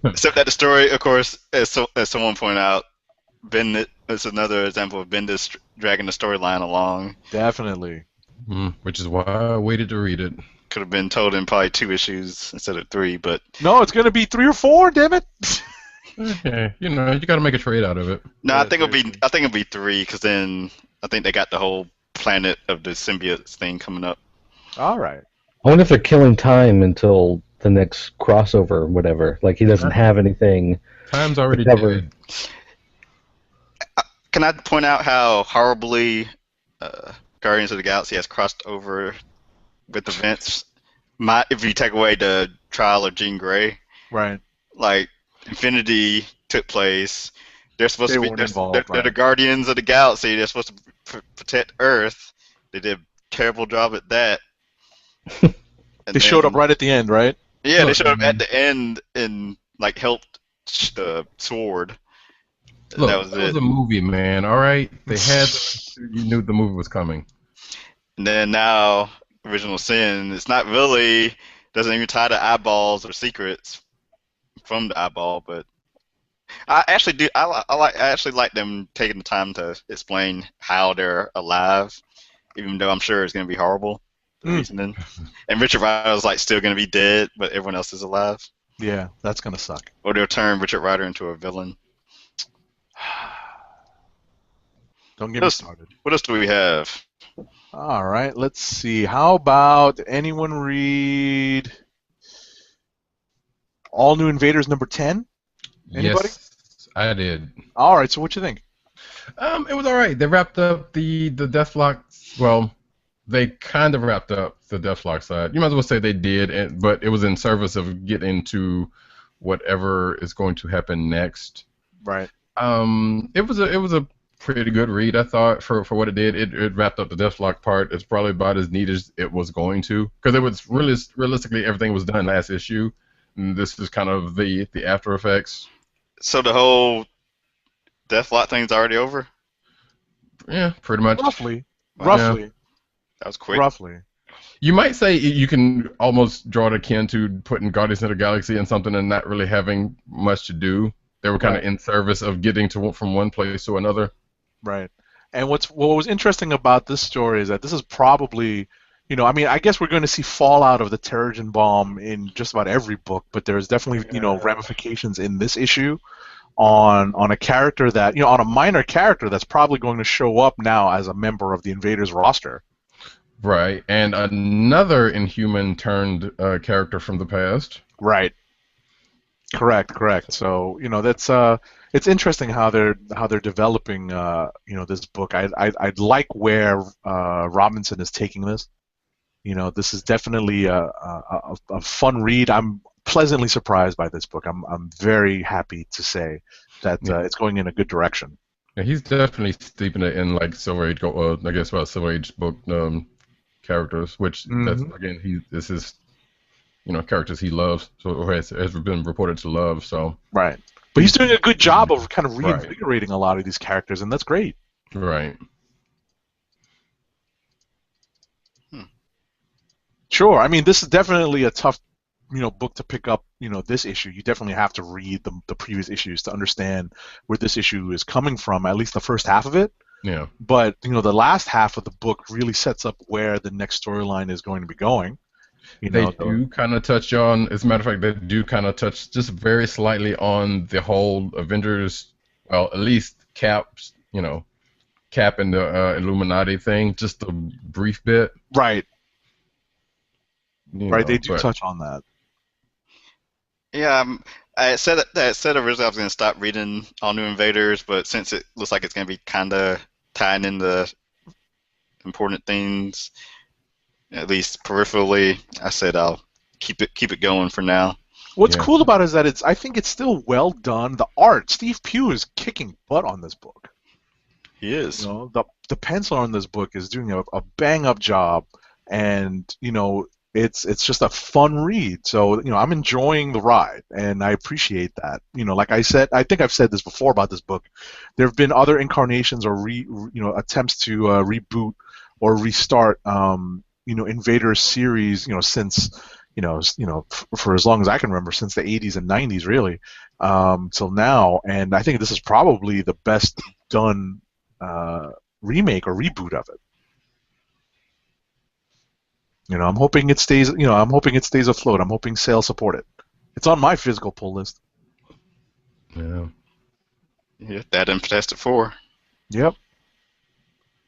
Except that the story, of course, as someone pointed out, it's another example of Bendis dragging the storyline along. Definitely. Which is why I waited to read it. Could have been told in probably 2 issues instead of 3, but no, it's going to be 3 or 4. Damn it! Okay, you got to make a trade out of it. No, I think it'll be 3, because then I think they got the whole Planet of the Symbiotes thing coming up. All right. I wonder if they're killing time until the next crossover or whatever. Like, he doesn't have anything. Time's already cover. dead. Can I point out how horribly Guardians of the Galaxy has crossed over with events? If you take away the trial of Jean Grey, right? Like, Infinity took place. They're supposed to be. They're the Guardians of the Galaxy. They're supposed to protect Earth. They did a terrible job at that. They showed up right at the end, right? Yeah, they showed up at the end and helped the Sword. Look, that was a movie, man. All right, they had. You knew the movie was coming. And then now, Original Sin. It's not really doesn't even tie to eyeballs or secrets from the eyeball, but I actually do. I actually like them taking the time to explain how they're alive, even though I'm sure it's going to be horrible. The reasoning. And Richard Rider's still going to be dead, but everyone else is alive. Yeah, that's going to suck. Or they'll turn Richard Rider into a villain. Don't get me started. What else do we have? All right, let's see. How about anyone read All New Invaders number 10? Anybody? Yes, I did. All right, so what you think? It was all right. They wrapped up the Deathlock. Well, they kind of wrapped up the Deathlock side. You might as well say they did, but it was in service of getting to whatever is going to happen next. Right. It was a pretty good read, I thought, for what it did. It wrapped up the Deathlock part. It's probably about as neat as it was going to, because it was realistically everything was done last issue, and this is kind of the after effects. So the whole Deathlock thing's already over? Yeah, pretty much. Roughly. Yeah. That was quick. Roughly. You might say you can almost draw it akin to putting Guardians of the Galaxy in something and not really having much to do. They were kind of in service of getting from one place to another. Right. And what was interesting about this story is that this is probably, I guess we're going to see fallout of the Terrigen bomb in just about every book, but there's definitely, ramifications in this issue. on a character that, on a minor character that's probably going to show up now as a member of the Invaders roster. Right, and another Inhuman turned character from the past. Right. Correct. So that's it's interesting how they're developing this book. I like where Robinson is taking this. This is definitely a fun read. I'm pleasantly surprised by this book. I'm very happy to say that it's going in a good direction. Yeah, he's definitely steeping it in like Silver Age, I guess about Silver Age book characters, which that's again this is characters he loves, or has been reported to love. So right, but he's doing a good job of kind of reinvigorating a lot of these characters, and that's great. Right. Sure. I mean, this is definitely a tough, book to pick up. This issue, you definitely have to read the previous issues to understand where this issue is coming from. At least the first half of it. Yeah. But the last half of the book really sets up where the next storyline is going to be going. They do kind of touch on, as a matter of fact, they do kind of touch just very slightly on the whole Avengers, well, at least Cap's, Cap and the Illuminati thing, just a brief bit. Right. They do touch on that. Yeah, I said originally I was going to stop reading All New Invaders, but since it looks like it's going to be kind of tying in the important things, at least peripherally, I said I'll keep it going for now. What's cool about it is that I think it's still well done. The art, Steve Pugh is kicking butt on this book. He is. The penciler on this book is doing a bang up job, and it's just a fun read. So I'm enjoying the ride, and I appreciate that. Like I said, I think I've said this before about this book. There have been other incarnations or attempts to reboot or restart Invaders series, since for as long as I can remember, since the 80s and 90s, really, till now. And I think this is probably the best done remake or reboot of it. I'm hoping it stays. I'm hoping it stays afloat. I'm hoping sales support it. It's on my physical pull list. Yeah. Yeah, that and Fantastic Four. Yep.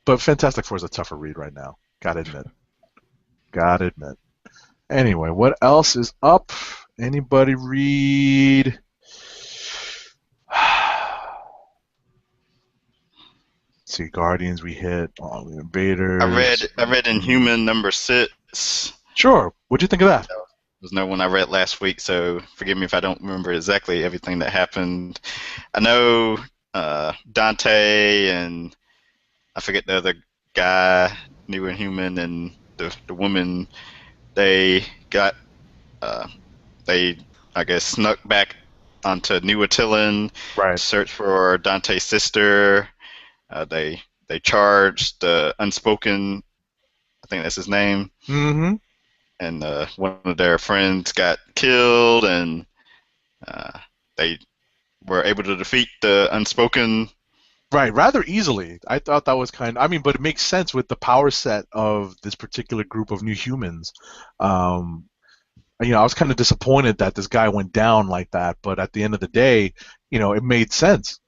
But Fantastic Four is a tougher read right now. Gotta admit. Anyway, what else is up? Anybody read? See, Guardians we hit. All the Invaders. I read Inhuman #6. Sure. What'd you think of that? There's no one I read last week, so forgive me if I don't remember exactly everything that happened. I know Dante and I forget the other guy, New Inhuman, and the woman. They got they I guess snuck back onto New Attilan to search for Dante's sister. They charged the Unspoken, I think that's his name. Mm-hmm. And one of their friends got killed, and they were able to defeat the Unspoken. Right, rather easily. I thought that was but it makes sense with the power set of this particular group of new humans. I was kind of disappointed that this guy went down like that, but at the end of the day, it made sense.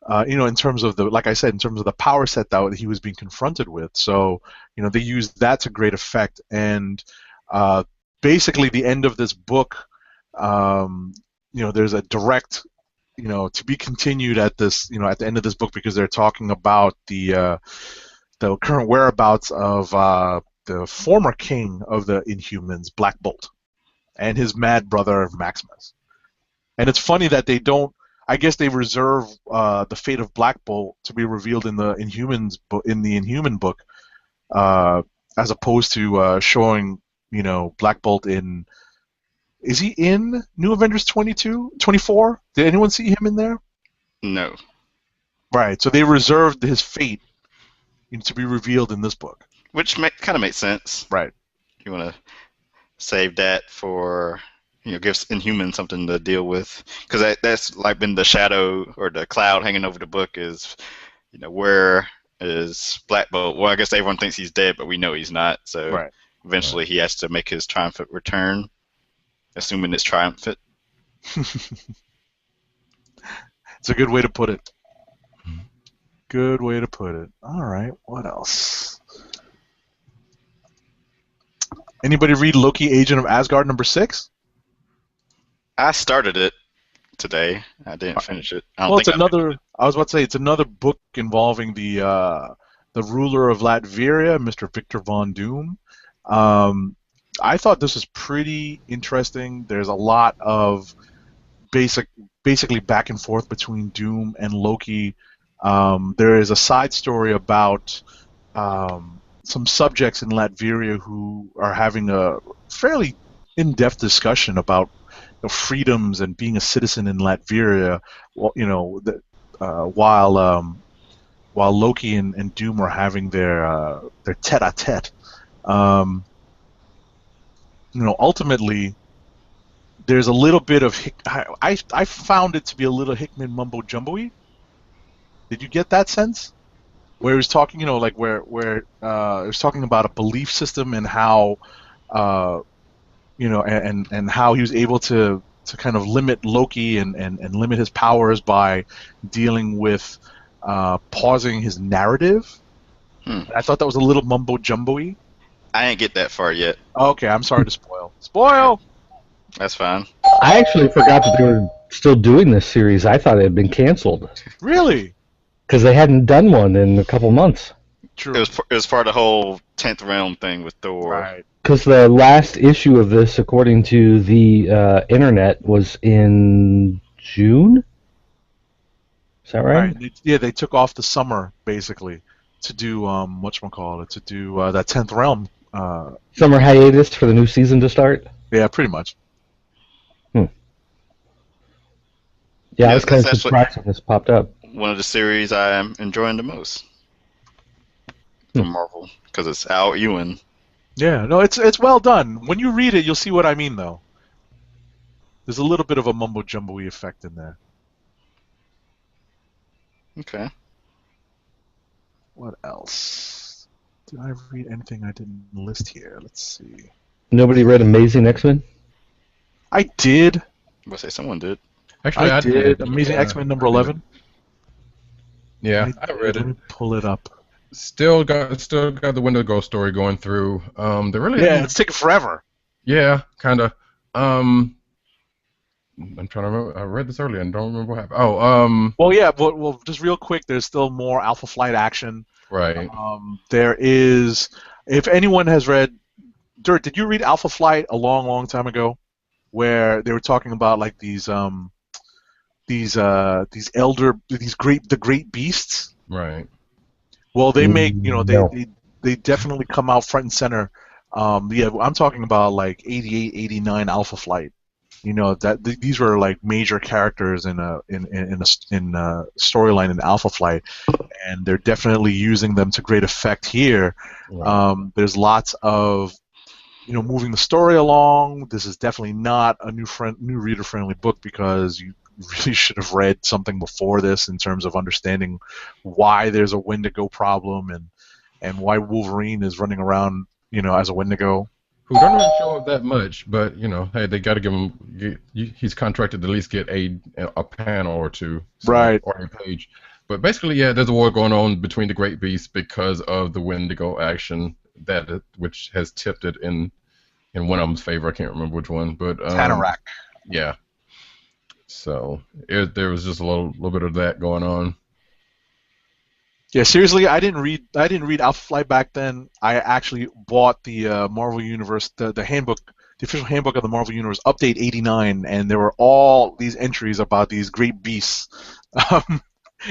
In terms of in terms of the power set that he was being confronted with. So, they used that to great effect. And basically, the end of this book, there's a direct, to be continued at this, at the end of this book, because they're talking about the current whereabouts of the former king of the Inhumans, Black Bolt, and his mad brother Maximus. And it's funny that they don't. I guess they reserve the fate of Black Bolt to be revealed in the Inhuman book, as opposed to showing Black Bolt in. Is he in New Avengers 24? Did anyone see him in there? No. Right. So they reserved his fate to be revealed in this book. Which kind of makes sense. Right. You want to save that for. Gives Inhuman something to deal with, because that's like been the shadow or the cloud hanging over the book is, where is Black Bolt? Well, I guess everyone thinks he's dead, but we know he's not. So eventually he has to make his triumphant return, assuming it's triumphant. It's a good way to put it. Good way to put it. All right, what else? Anybody read Loki, Agent of Asgard #6? I started it today. I didn't finish it. I was about to say it's another book involving the ruler of Latveria, Mr. Victor Von Doom. I thought this was pretty interesting. There's a lot of basically back and forth between Doom and Loki. There is a side story about some subjects in Latveria who are having a fairly in-depth discussion about freedoms and being a citizen in Latveria. While Loki and Doom are having their tete-a-tete. Ultimately, there's a little bit of I found it to be a little Hickman mumbo jumbo-y. Did you get that sense? Where he was talking, where he was talking about a belief system and how, and how he was able to kind of limit Loki and limit his powers by dealing with pausing his narrative. I thought that was a little mumbo jumbo-y. I ain't get that far yet. Okay, I'm sorry to spoil. Spoil! That's fine. I actually forgot that they were still doing this series. I thought it had been canceled. Really? Because they hadn't done one in a couple months. True. It was part of the whole 10th realm thing with Thor. Right. Because the last issue of this, according to the internet, was in June? Is that right? They took off the summer, basically, to do, to do that 10th realm. Summer hiatus for the new season to start? Yeah, pretty much. Yeah, I was kind of surprised when this popped up. One of the series I am enjoying the most from Marvel, because it's Al Ewing. Yeah, no, it's well done. When you read it, you'll see what I mean, though. There's a little bit of a mumbo jumbo-y effect in there. Okay. What else? Did I read anything I didn't list here? Let's see. Nobody read Amazing X-Men? I did. I'm going to say someone did. Actually, I did. Amazing X-Men #11. Yeah, I read it. Let me pull it up. Still got the Wendigo story going through. It's taking forever. Yeah, kind of. I'm trying to remember. I read this earlier and don't remember what happened. Well, just real quick. There's still more Alpha Flight action. Right. There is. If anyone has read, Dirt, did you read Alpha Flight a long, long time ago, where they were talking about like the great beasts? Right. Well, they make, they definitely come out front and center. I'm talking about like 88, 89 Alpha Flight. These were like major characters in a storyline in Alpha Flight, and they're definitely using them to great effect here. Right. There's lots of moving the story along. This is definitely not a new reader-friendly book, because you really should have read something before this in terms of understanding why there's a Wendigo problem and why Wolverine is running around, as a Wendigo. Who don't really show up that much, but hey, they got to give him. He's contracted to at least get a panel or two, right, or a page. But basically, yeah, there's a war going on between the Great Beasts because of the Wendigo action which has tipped it in one of them's favor. I can't remember which one, but Tanarak. Yeah. So there was just a little bit of that going on. Yeah, seriously, I didn't read Alpha Flight back then. I actually bought the Marvel Universe, the handbook, the official handbook of the Marvel Universe, update 89, and there were all these entries about these great beasts.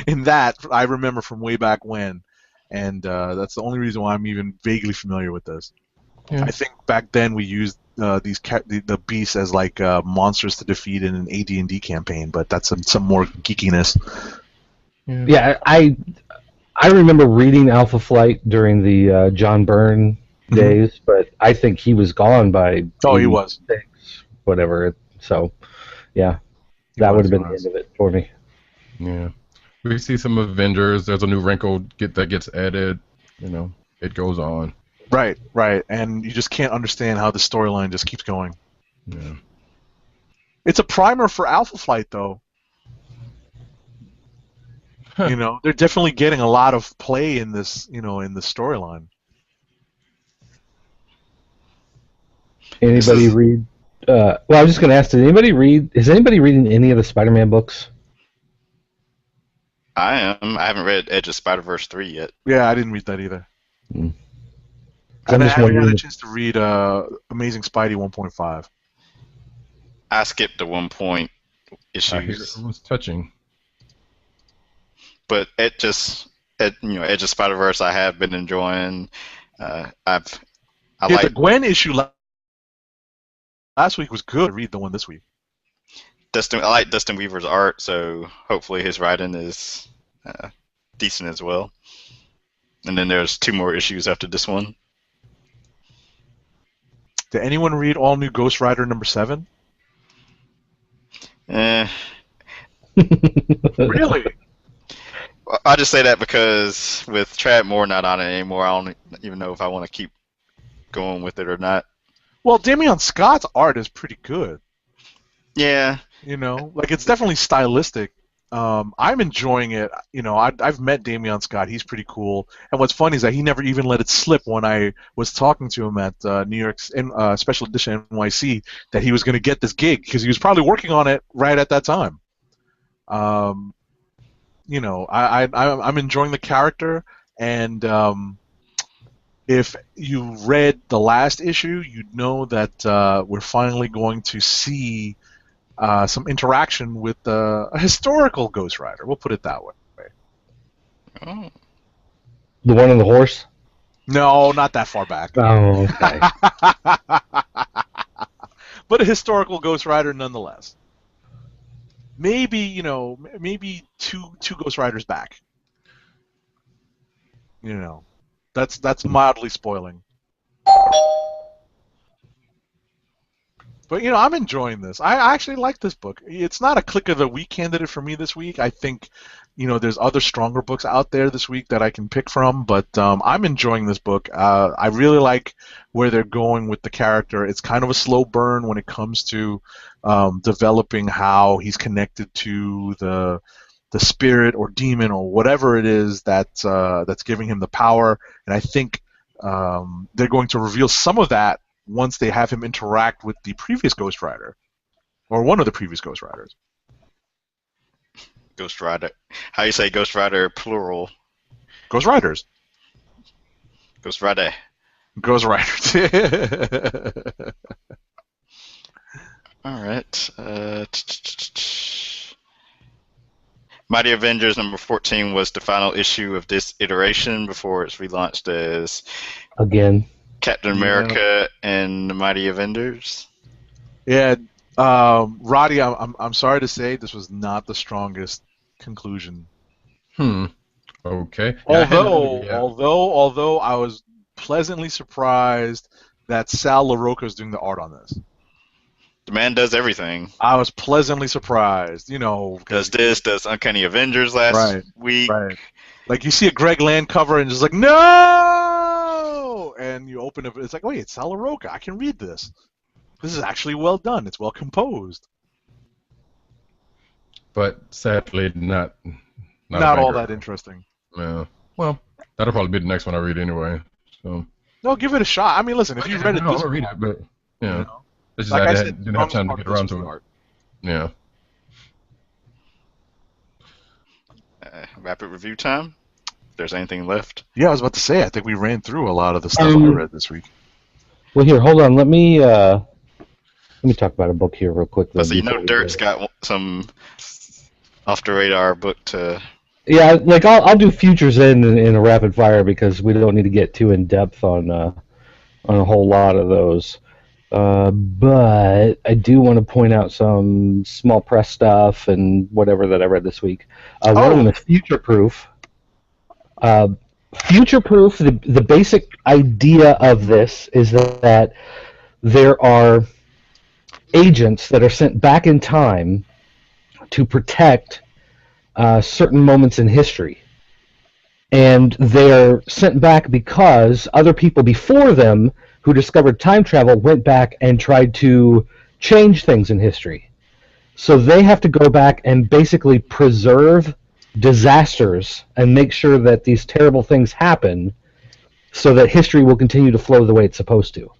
In that, I remember from way back when, and that's the only reason why I'm even vaguely familiar with this. Yeah. I think back then we used the beasts as like monsters to defeat in an AD&D campaign, but that's some more geekiness. Yeah, I remember reading Alpha Flight during the John Byrne days, but I think he was gone by. Oh, he was. Whatever. So, yeah, that would have been the end of it for me. Yeah, we see some Avengers. There's a new wrinkle that gets added. It goes on. Right, and you just can't understand how the storyline just keeps going. Yeah. It's a primer for Alpha Flight, though. You know, they're definitely getting a lot of play in this, in the storyline. Anybody read? Well, I was just going to ask: Did anybody read? Is anybody reading any of the Spider-Man books? I am. I haven't read Edge of Spider-Verse 3 yet. Yeah, I didn't read that either. I haven't had a chance to read Amazing Spidey 1.5. I skipped the 1 point issues. It was touching. But Edge of Spider-Verse I have been enjoying. The Gwen issue last week was good. Read the one this week. I like Dustin Weaver's art, so hopefully his writing is decent as well. And then there's 2 more issues after this one. Did anyone read All New Ghost Rider #7? Really? Well, I just say that because with Tradd Moore not on it anymore, I don't even know if I want to keep going with it or not. Well, Damian Scott's art is pretty good. Yeah. It's definitely stylistic. I'm enjoying it. I've met Damian Scott. He's pretty cool. And what's funny is that he never even let it slip when I was talking to him at New York's Special Edition NYC that he was going to get this gig because he was probably working on it right at that time. I'm enjoying the character, and if you read the last issue, you'd know that we're finally going to see some interaction with a historical Ghost Rider. We'll put it that way. Oh. The one on the horse? No, not that far back. Oh, okay. But a historical Ghost Rider nonetheless. Maybe, maybe two Ghost Riders back. That's mildly spoiling. But, I'm enjoying this. I actually like this book. It's not a Click of the Week candidate for me this week. I think, there's other stronger books out there this week that I can pick from, but I'm enjoying this book. I really like where they're going with the character. It's kind of a slow burn when it comes to developing how he's connected to the spirit or demon or whatever it is that's giving him the power. And I think they're going to reveal some of that once they have him interact with the previous Ghost Rider, or one of the previous Ghost Riders. Ghost Rider. How you say Ghost Rider plural? Ghost Riders. Ghost Rider. Ghost Riders. All right. Mighty Avengers #14 was the final issue of this iteration before it's relaunched as again Captain America and the Mighty Avengers. Yeah, Roddy, I'm sorry to say this was not the strongest conclusion. Okay. Although I was pleasantly surprised that Sal LaRocca is doing the art on this. The man does everything. I was pleasantly surprised, does Uncanny Avengers last week. Right. Like you see a Greg Land cover and just like, no! And you open it, it's like, wait, it's Sal LaRocca. I can read this. This is actually well done. It's well composed. But sadly, not all that interesting. Yeah. Well, that'll probably be the next one I read anyway. So. No, give it a shot. I mean, listen, if you read it this I'll read it, but it's just like I said, didn't have time to get around to it. Yeah. Rapid review time. If there's anything left. Yeah, I was about to say. I think we ran through a lot of the stuff I read this week. Well, here, hold on. Let me talk about a book here real quick. So Dirk's got some off the radar book to. Yeah, like I'll do futures in a rapid fire because we don't need to get too in depth on a whole lot of those. But I do want to point out some small press stuff and whatever that I read this week. One of them is Future Proof. Future Proof, the basic idea of this is that there are agents that are sent back in time to protect certain moments in history. And they're sent back because other people before them who discovered time travel went back and tried to change things in history. So they have to go back and basically preserve disasters and make sure that these terrible things happen so that history will continue to flow the way it's supposed to.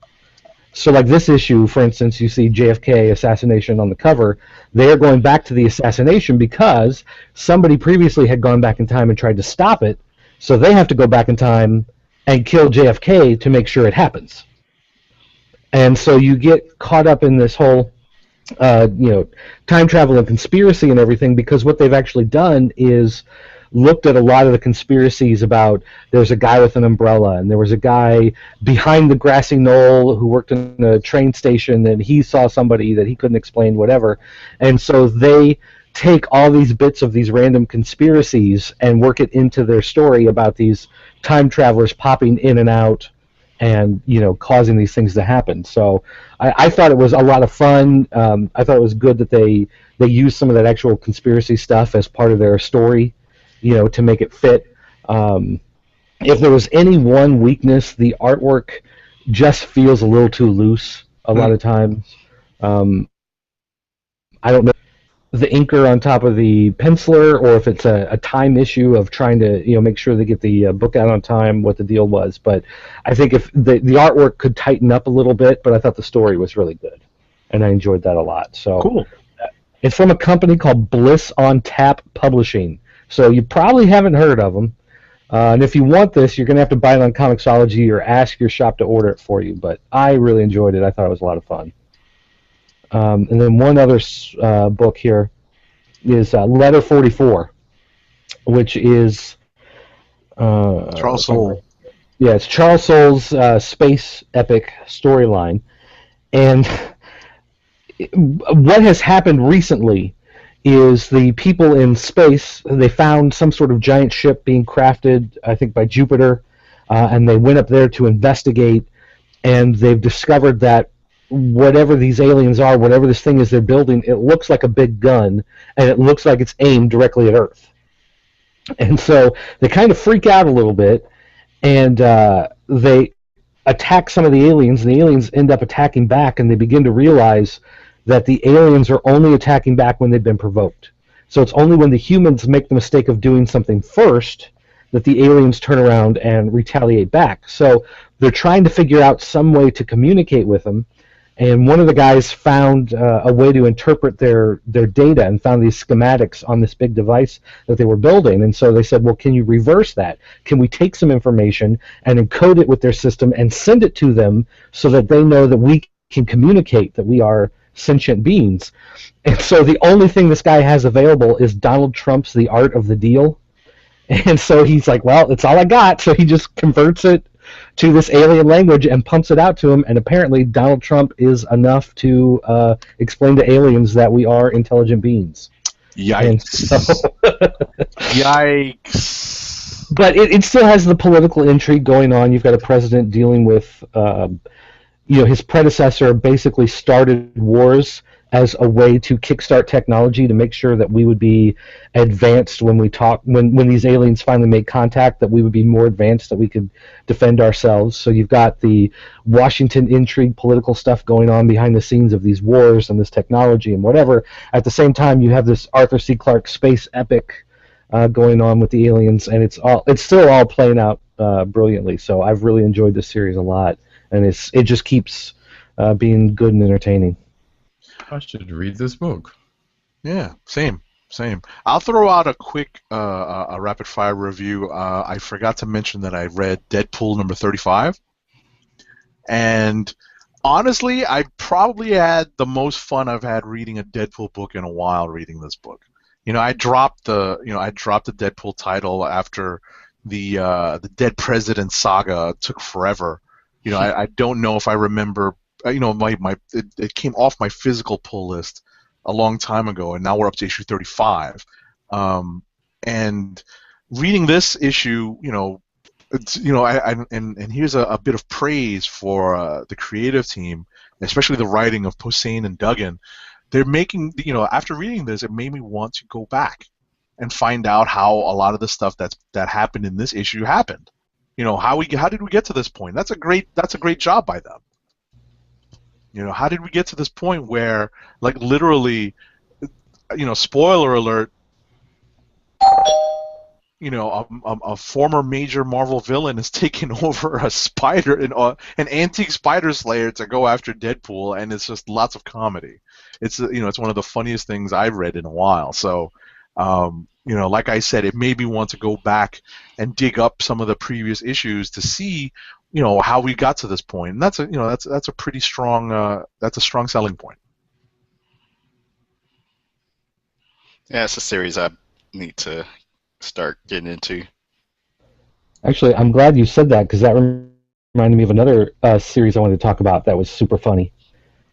So like this issue, for instance, you see JFK assassination on the cover. They're going back to the assassination because somebody previously had gone back in time and tried to stop it, so they have to go back in time and kill JFK to make sure it happens. And so you get caught up in this whole time travel and conspiracy and everything, because what they've actually done is looked at a lot of the conspiracies about there's a guy with an umbrella and there was a guy behind the grassy knoll who worked in a train station and he saw somebody that he couldn't explain, whatever. And so they take all these bits of these random conspiracies and work it into their story about these time travelers popping in and out and causing these things to happen. So I thought it was a lot of fun. I thought it was good that they used some of that actual conspiracy stuff as part of their story, to make it fit. If there was any one weakness, the artwork just feels a little too loose a lot of times. I don't know the inker on top of the penciler, or if it's a time issue of trying to make sure they get the book out on time, what the deal was. But I think if the artwork could tighten up a little bit, but I thought the story was really good, and I enjoyed that a lot. So cool. It's from a company called Bliss on Tap Publishing, so you probably haven't heard of them. And if you want this, you're going to have to buy it on Comixology or ask your shop to order it for you. But I really enjoyed it. I thought it was a lot of fun. And then one other book here is Letter 44, which is Charles Soule. Yeah, it's Charles Soule's space epic storyline. And what has happened recently is the people in space, they found some sort of giant ship being crafted, I think, by Jupiter, and they went up there to investigate, and they've discovered that whatever these aliens are, whatever this thing is they're building, it looks like a big gun, and it looks like it's aimed directly at Earth. And so they kind of freak out a little bit, and they attack some of the aliens, and the aliens end up attacking back, and they begin to realize that the aliens are only attacking back when they've been provoked. So it's only when the humans make the mistake of doing something first that the aliens turn around and retaliate back. So they're trying to figure out some way to communicate with them, and one of the guys found a way to interpret their data and found these schematics on this big device that they were building. And so they said, well, can you reverse that? Can we take some information and encode it with their system and send it to them so that they know that we can communicate, that we are sentient beings? And so the only thing this guy has available is Donald Trump's The Art of the Deal. And so he's like, well, it's all I got. So he just converts it to this alien language and pumps it out to him, and apparently Donald Trump is enough to explain to aliens that we are intelligent beings. Yikes. Yikes. But it still has the political intrigue going on. You've got a president dealing with his predecessor basically started wars as a way to kickstart technology to make sure that we would be advanced when these aliens finally made contact, that we would be more advanced, that we could defend ourselves. So you've got the Washington intrigue, political stuff going on behind the scenes of these wars and this technology and whatever. At the same time, you have this Arthur C. Clarke space epic going on with the aliens, and it's still all playing out brilliantly. So I've really enjoyed this series a lot, and it just keeps being good and entertaining. I should read this book. Yeah, same. I'll throw out a quick a rapid fire review. I forgot to mention that I read Deadpool number 35, and honestly, I probably had the most fun I've had reading a Deadpool book in a while. Reading this book, I dropped the Deadpool title after the Dead President saga. It took forever. I don't know if I remember. It came off my physical pull list a long time ago, and now we're up to issue 35. And reading this issue, and here's a bit of praise for the creative team, especially the writing of Posehn and Duggan. They're making, after reading this, it made me want to go back and find out how a lot of the stuff that happened in this issue happened. How did we get to this point? That's a great job by them. How did we get to this point where, like, literally, spoiler alert, a former major Marvel villain is taking over a spider, an antique spider slayer to go after Deadpool, and it's just lots of comedy. It's it's one of the funniest things I've read in a while. So, like I said, it made me want to go back and dig up some of the previous issues to see, how we got to this point. And that's a pretty strong that's a strong selling point. Yeah, it's a series I need to start getting into. Actually, I'm glad you said that because that reminded me of another series I wanted to talk about that was super funny.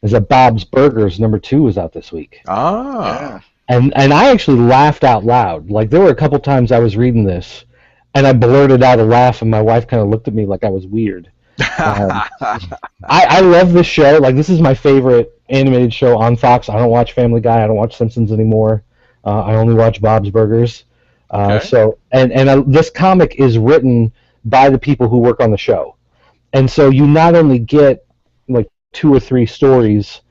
Is that Bob's Burgers #2 was out this week. Ah. Yeah. And I actually laughed out loud. Like, there were a couple times I was reading this, and I blurted out a laugh, and my wife kind of looked at me like I was weird. I love this show. Like, this is my favorite animated show on Fox. I don't watch Family Guy. I don't watch Simpsons anymore. I only watch Bob's Burgers. Okay. So this comic is written by the people who work on the show, and so you not only get like 2 or 3 stories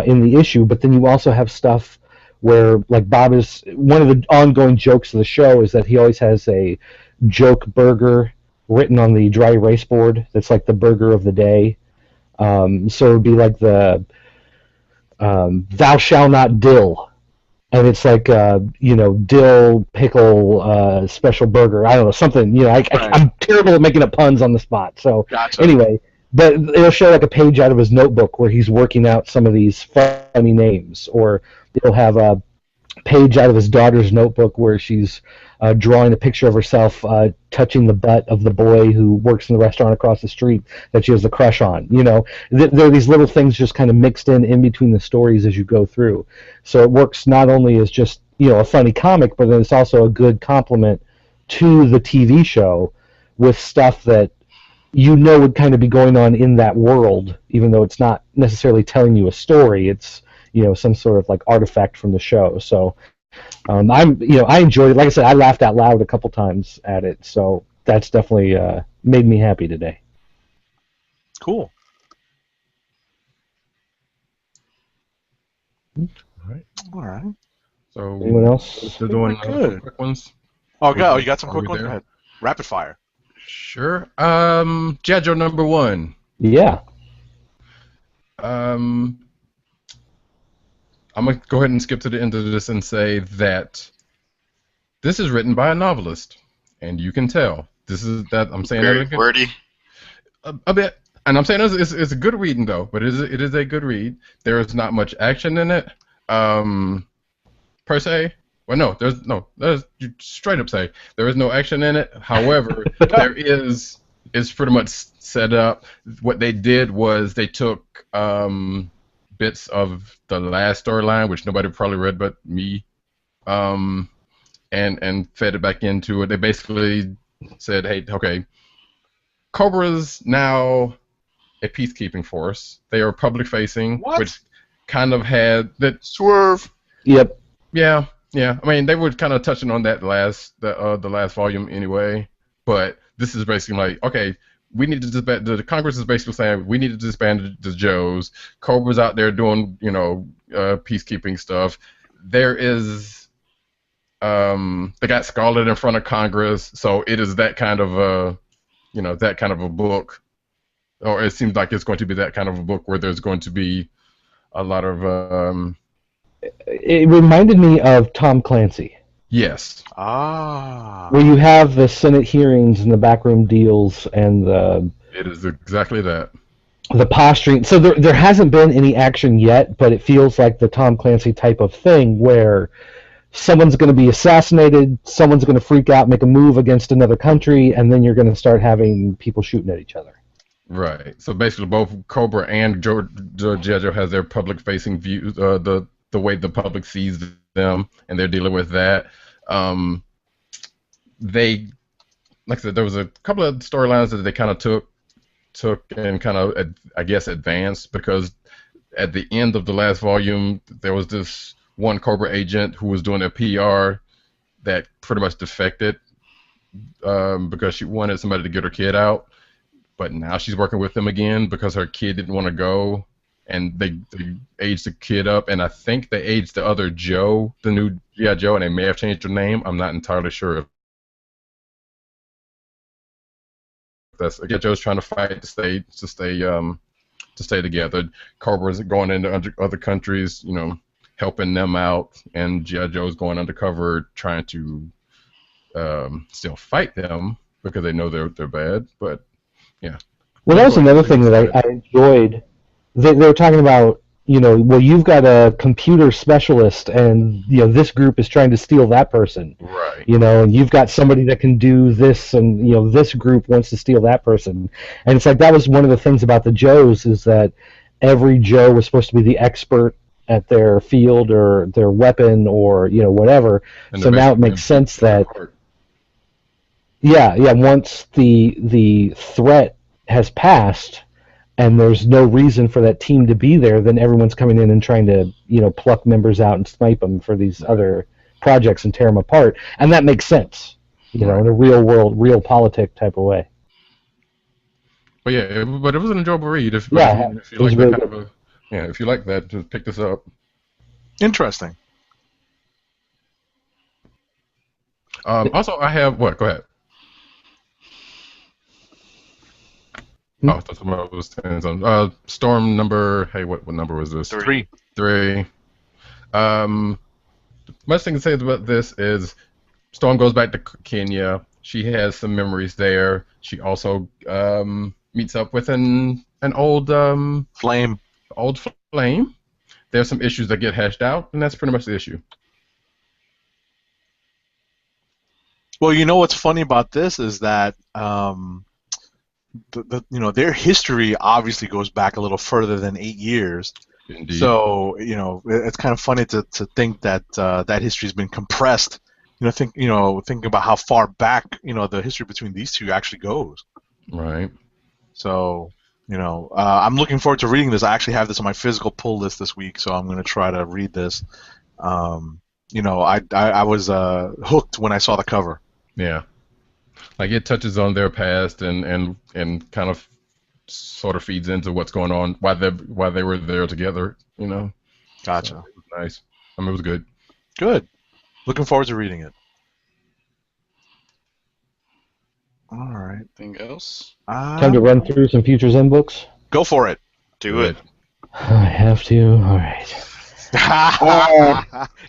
in the issue, but then you also have stuff where, like, Bob is one of the ongoing jokes of the show is that he always has a joke burger written on the dry erase board that's like the burger of the day. So it would be like the "Thou shall not dill." And it's like, dill pickle special burger. I don't know, something. I'm terrible at making up puns on the spot. So Gotcha. Anyway, but it'll show like a page out of his notebook where he's working out some of these funny names, or it'll have a page out of his daughter's notebook where she's drawing a picture of herself touching the butt of the boy who works in the restaurant across the street that she has a crush on. There are these little things just kind of mixed in between the stories as you go through. So it works not only as just a funny comic, but then it's also a good complement to the TV show with stuff that would kind of be going on in that world, even though it's not necessarily telling you a story. It's some sort of like artifact from the show. So I enjoyed it. Like I said, I laughed out loud a couple times at it. So that's definitely made me happy today. Cool. All right. So Anyone else? They're doing Good. quick ones. Oh, you got some Are quick we ones? there? Go ahead. Rapid fire. Sure. G.I. Joe #1. Yeah. I'm going to go ahead and skip to the end of this and say that this is written by a novelist, and you can tell. This is that I'm saying Very that wordy. a bit, and I'm saying it's a good reading though, but it is a good read. There is not much action in it, per se. Well, no, there's you straight up say there is no action in it. However, there is. It's pretty much set up. What they did was they took bits of the last storyline, which nobody probably read but me, and fed it back into it. They basically said, "Hey, okay, Cobra's now a peacekeeping force. They are public facing, which kind of had that Swerve." Yep. Yeah. I mean, they were kind of touching on that the last volume anyway. But this is basically like, okay, we need to disband. The Congress is basically saying we need to disband the Joes. Cobra's out there doing, peacekeeping stuff. There is, they got Scarlet in front of Congress, so it is that kind of a book, or it seems like it's going to be that kind of a book where there's going to be a lot of. It reminded me of Tom Clancy. Yes. Where you have the Senate hearings and the backroom deals and It is exactly that. The posturing. So there hasn't been any action yet, but it feels like the Tom Clancy type of thing where someone's going to be assassinated, someone's going to freak out, make a move against another country, and then you're going to start having people shooting at each other. Right. So basically, both Cobra and G.I. Joe has their public-facing views, the way the public sees them, and they're dealing with that. They, like I said, there was a couple of storylines that they kind of took and kind of, I guess, advanced, because at the end of the last volume, there was this one Cobra agent who was doing a PR that pretty much defected because she wanted somebody to get her kid out, but now she's working with them again because her kid didn't want to go. And they aged the kid up, and I think they aged the other Joe, the new G.I. Joe, and they may have changed her name. I'm not entirely sure that's again Joe's trying to fight to stay together. Cobra's going into other countries, helping them out, and G.I. Joe's going undercover trying to still fight them because they know they're bad. But yeah. Well, that was another thing that I enjoyed. They were talking about, well, you've got a computer specialist, and this group is trying to steal that person. Right. And you've got somebody that can do this, and this group wants to steal that person. And it's like that was one of the things about the Joes is that every Joe was supposed to be the expert at their field or their weapon or whatever. So now it makes sense that once the threat has passed and there's no reason for that team to be there, then everyone's coming in and trying to pluck members out and snipe them for these other projects and tear them apart, and that makes sense in a real world, real politic type of way. But yeah, but it was an enjoyable read. If you like that if you like that, just pick this up. Interesting. Also, I have what? Go ahead. Oh, I thought somebody was saying something. Storm number. Hey, what number was this? 3. 3. Much thing to say about this is Storm goes back to Kenya. She has some memories there. She also meets up with an old flame. Old flame. There's some issues that get hashed out, and that's pretty much the issue. Well, what's funny about this is that their history obviously goes back a little further than 8 years. Indeed. So it's kind of funny to think that that history's been compressed. Thinking about how far back the history between these two actually goes. Right. So I'm looking forward to reading this. I actually have this on my physical pull list this week, so I'm going to try to read this. I was hooked when I saw the cover. Yeah. Like it touches on their past and kind of sort of feeds into what's going on, why they were there together, Gotcha. So it was nice. It was good. Good. Looking forward to reading it. All right. Anything else? Time to run through some Futures End books? Go for it. Do it. I have to? All right.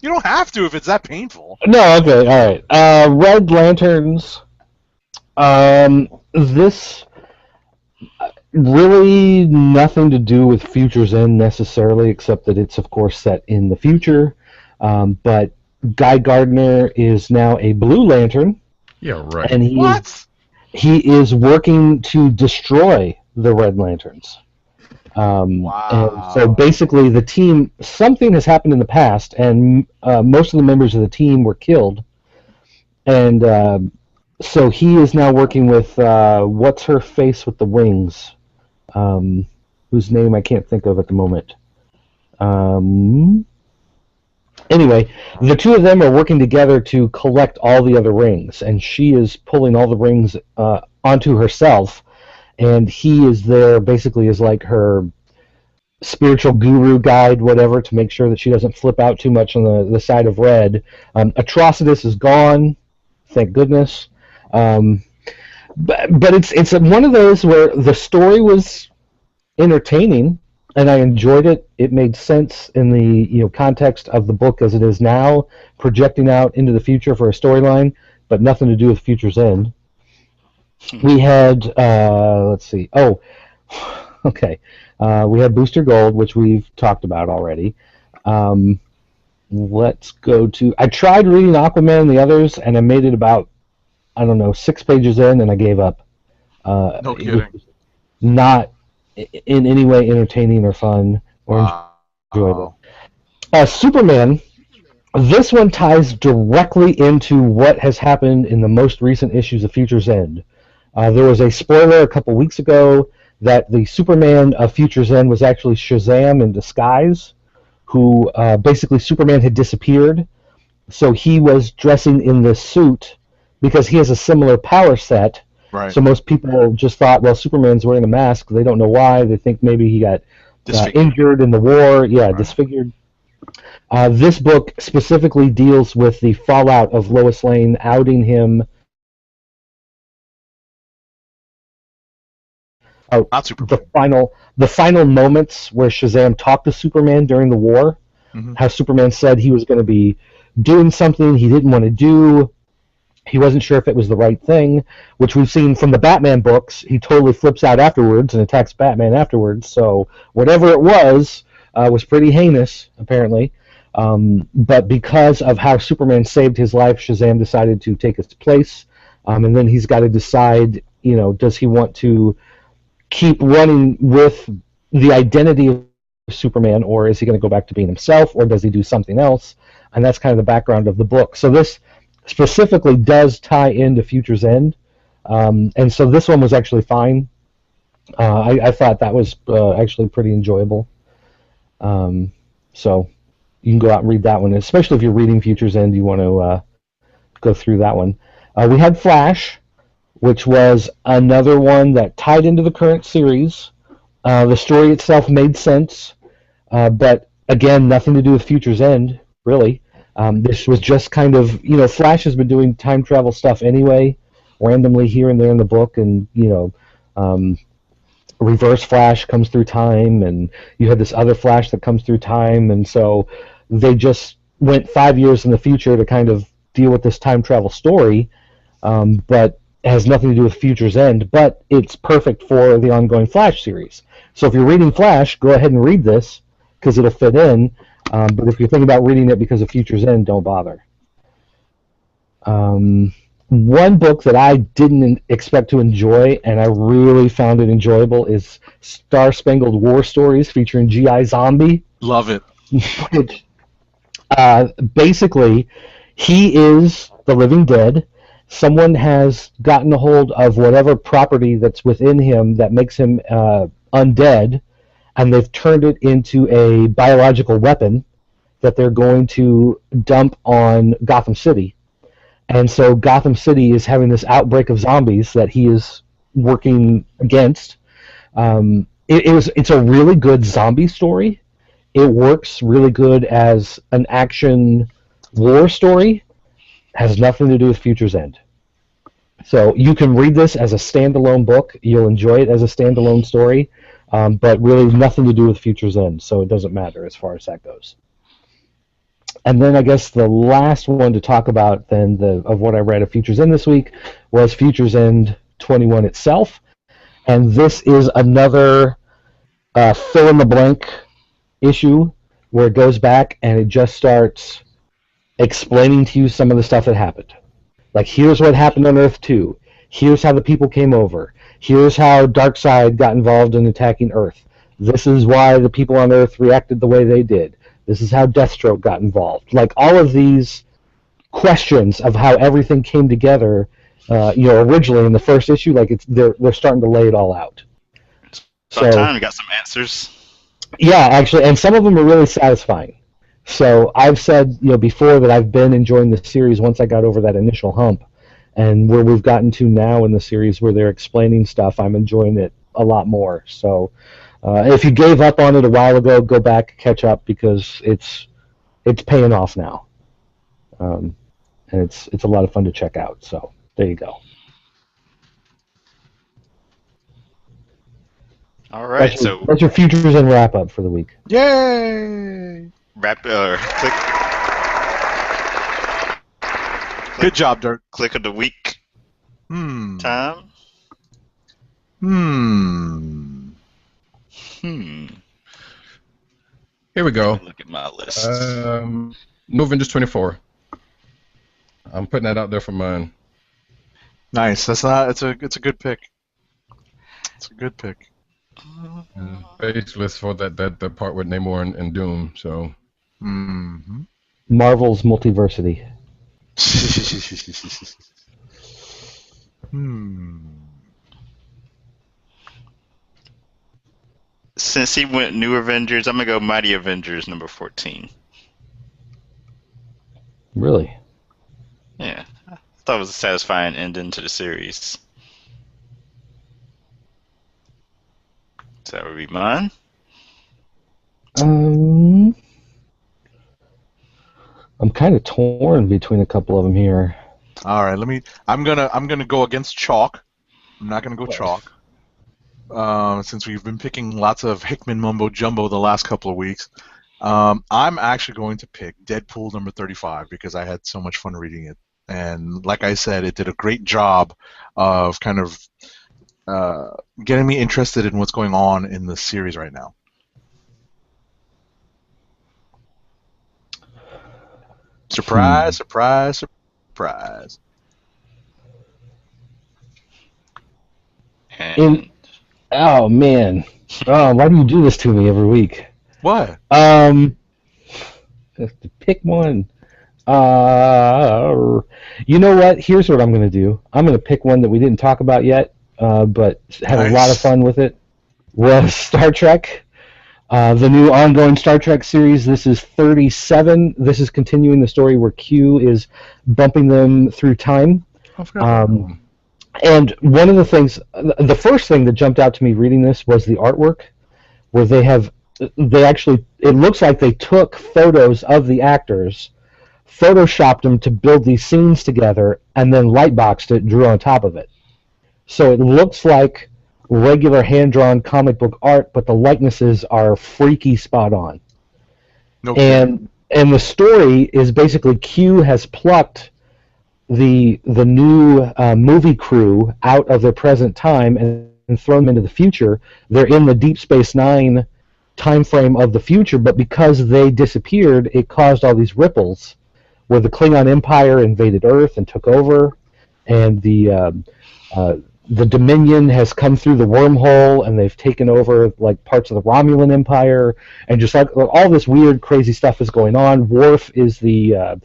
You don't have to if it's that painful. No, okay, all right. Red Lanterns. This really nothing to do with Futures End necessarily, except that it's of course set in the future. But Guy Gardner is now a Blue Lantern. Yeah, right. And he is working to destroy the Red Lanterns. Wow. And so basically the team, something has happened in the past, and most of the members of the team were killed. And so he is now working with, what's her face with the wings? Whose name I can't think of at the moment. Anyway, the two of them are working together to collect all the other rings, and she is pulling all the rings onto herself, and he is there basically as like her spiritual guru guide, whatever, to make sure that she doesn't flip out too much on the side of red. Atrocitus is gone, thank goodness. But it's one of those where the story was entertaining, and I enjoyed it. It made sense in the context of the book as it is now, projecting out into the future for a storyline, but nothing to do with Future's End. We had let's see. Oh, okay. We had Booster Gold, which we've talked about already. Let's go to. I tried reading Aquaman and the others, and I made it about 6 pages in, and I gave up. No kidding. Not in any way entertaining or fun or enjoyable. Superman, this one ties directly into what has happened in the most recent issues of Future's End. There was a spoiler a couple weeks ago that the Superman of Future's End was actually Shazam in disguise, who basically Superman had disappeared, so he was dressing in this suit because he has a similar power set. Right. So most people just thought, well, Superman's wearing a mask. They don't know why. They think maybe he got injured in the war. Yeah, right. Disfigured. This book specifically deals with the fallout of Lois Lane outing him Not Superman. the final moments where Shazam talked to Superman during the war. Mhm. How Superman said he was going to be doing something he didn't want to do. He wasn't sure if it was the right thing, which we've seen from the Batman books. He totally flips out afterwards and attacks Batman afterwards. So whatever it was pretty heinous, apparently. But because of how Superman saved his life, Shazam decided to take his place. And then he's got to decide, does he want to keep running with the identity of Superman, or is he going to go back to being himself, or does he do something else? And that's kind of the background of the book. So this specifically does tie into Future's End, and so this one was actually fine. I thought that was actually pretty enjoyable. So you can go out and read that one, especially if you're reading Future's End. You want to go through that one. We had Flash, which was another one that tied into the current series. The story itself made sense, but again, nothing to do with Future's End, really. This was just kind of, Flash has been doing time travel stuff anyway, randomly here and there in the book, and, Reverse Flash comes through time, and you had this other Flash that comes through time, and so they just went 5 years in the future to kind of deal with this time travel story, but it has nothing to do with Future's End, but it's perfect for the ongoing Flash series. So if you're reading Flash, go ahead and read this, because it'll fit in, but if you're thinking about reading it because of Future's End, don't bother. One book that I didn't expect to enjoy, and I really found it enjoyable, is Star Spangled War Stories featuring G.I. Zombie. Love it. Which, basically, he is the living dead. Someone has gotten a hold of whatever property that's within him that makes him undead, and they've turned it into a biological weapon that they're going to dump on Gotham City. And so Gotham City is having this outbreak of zombies that he is working against. It's a really good zombie story. It works really good as an action war story. Has nothing to do with Future's End. So you can read this as a standalone book. You'll enjoy it as a standalone story, but really nothing to do with Future's End, so it doesn't matter as far as that goes. And then I guess the last one to talk about then of what I read of Future's End this week was Future's End 21 itself. And this is another fill-in-the-blank issue where it goes back and it just starts explaining to you some of the stuff that happened. Like, here's what happened on Earth 2. Here's how the people came over. Here's how Darkseid got involved in attacking Earth. This is why the people on Earth reacted the way they did. This is how Deathstroke got involved. Like, all of these questions of how everything came together, originally in the first issue, like they're starting to lay it all out. Sometimes we got some answers. Yeah, actually, and some of them are really satisfying. So I've said, before that I've been enjoying the series once I got over that initial hump, and where we've gotten to now in the series where they're explaining stuff, I'm enjoying it a lot more. So if you gave up on it a while ago, go back, catch up, because it's paying off now, and it's a lot of fun to check out. So there you go. All right, that's your Futures and wrap up for the week. Yay! Click. Good job, Dirk. Click of the week. Time. Here we go. Look at my list. New Avengers 24. I'm putting that out there for mine. Nice. It's a good pick. It's a good pick. Baseless for that part with Namor and Doom. So. Marvel's Multiversity. Since he went New Avengers, I'm gonna go Mighty Avengers number 14. Really? Yeah, I thought it was a satisfying ending to the series. So that would be mine. I'm kind of torn between a couple of them here. All right, I'm gonna go against chalk. I'm not gonna go chalk. since we've been picking lots of Hickman mumbo jumbo the last couple of weeks, I'm actually going to pick Deadpool number 35 because I had so much fun reading it. And like I said, it did a great job of kind of getting me interested in what's going on in the series right now. Surprise, surprise, surprise. Oh man, why do you do this to me every week? What? Have to pick one. You know what? Here's what I'm going to do. I'm going to pick one that we didn't talk about yet, but had a lot of fun with it. Was Star Trek, the new ongoing Star Trek series. This is 37. This is continuing the story where Q is bumping them through time. And one of the things, the first thing that jumped out to me reading this was the artwork, where they actually, it looks like they took photos of the actors, photoshopped them to build these scenes together, and then lightboxed it, drew on top of it. So it looks like regular hand-drawn comic book art, but the likenesses are freaky spot on. And the story is basically Q has plucked the new movie crew out of their present time and thrown them into the future. They're in the Deep Space Nine time frame of the future, but because they disappeared, it caused all these ripples where the Klingon Empire invaded Earth and took over, and the Dominion has come through the wormhole and they've taken over like parts of the Romulan Empire, and just like all this weird, crazy stuff is going on. Worf is the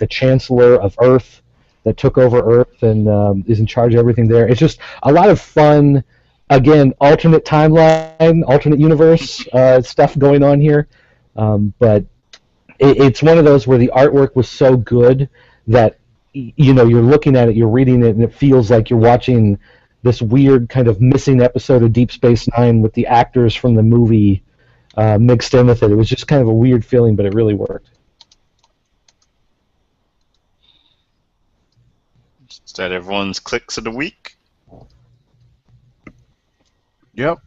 Chancellor of Earth that took over Earth and is in charge of everything there. It's just a lot of fun. Again, alternate timeline, alternate universe stuff going on here, but it's one of those where the artwork was so good that you're looking at it, you're reading it, and it feels like you're watching this weird kind of missing episode of Deep Space Nine with the actors from the movie mixed in with it. It was just kind of a weird feeling, but it really worked. Is that everyone's clicks of the week? Yep.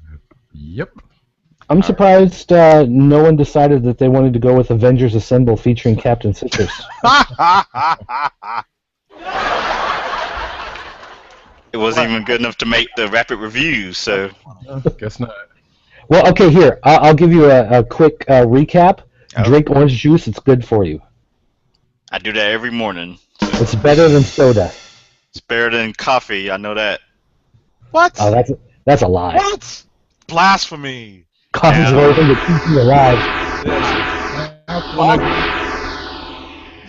I'm surprised no one decided that they wanted to go with Avengers Assemble featuring Captain Citrus. It wasn't even good enough to make the rapid review, so... Guess not. Well, okay, here. I'll give you a quick recap. Oh. Drink orange juice. It's good for you. I do that every morning. It's better than soda. It's better than coffee, I know that. What? Oh, that's a lie. What? Blasphemy. Coffee's the only thing that keeps you alive.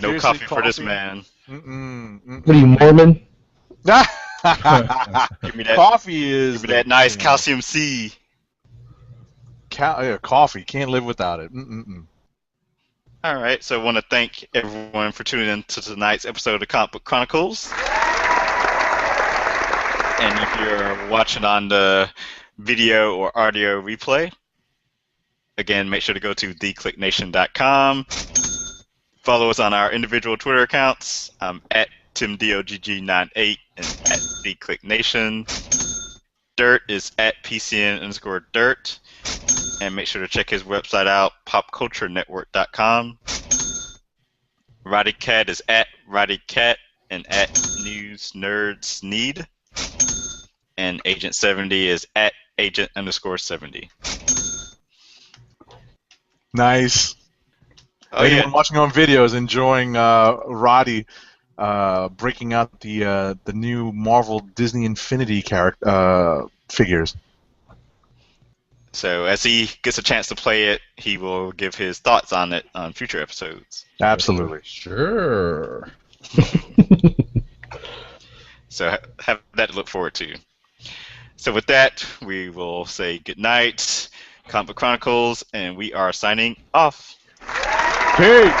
No Seriously, coffee for this man. What are you, Mormon? Give me that. Coffee is Give me that nice calcium C. Coffee. Can't live without it. All right, so I want to thank everyone for tuning in to tonight's episode of Comic Book Chronicles. And if you're watching on the video or audio replay, again, make sure to go to theclicknation.com. Follow us on our individual Twitter accounts. I'm at TimDOGG98 and at theclicknation. Dirt is at PCN_Dirt. And make sure to check his website out, popculturenetwork.com. RowdyCat is at RowdyCat and at NewsNerdsNeed. And Agent 70 is at Agent_70. Nice. Oh, Anyone yeah. watching on videos enjoying Roddy breaking out the new Marvel Disney Infinity figures. So as he gets a chance to play it, he will give his thoughts on it on future episodes. Absolutely. Sure. So have that to look forward to. So with that, we will say good night, Comic Book Chronicles, and we are signing off. Peace.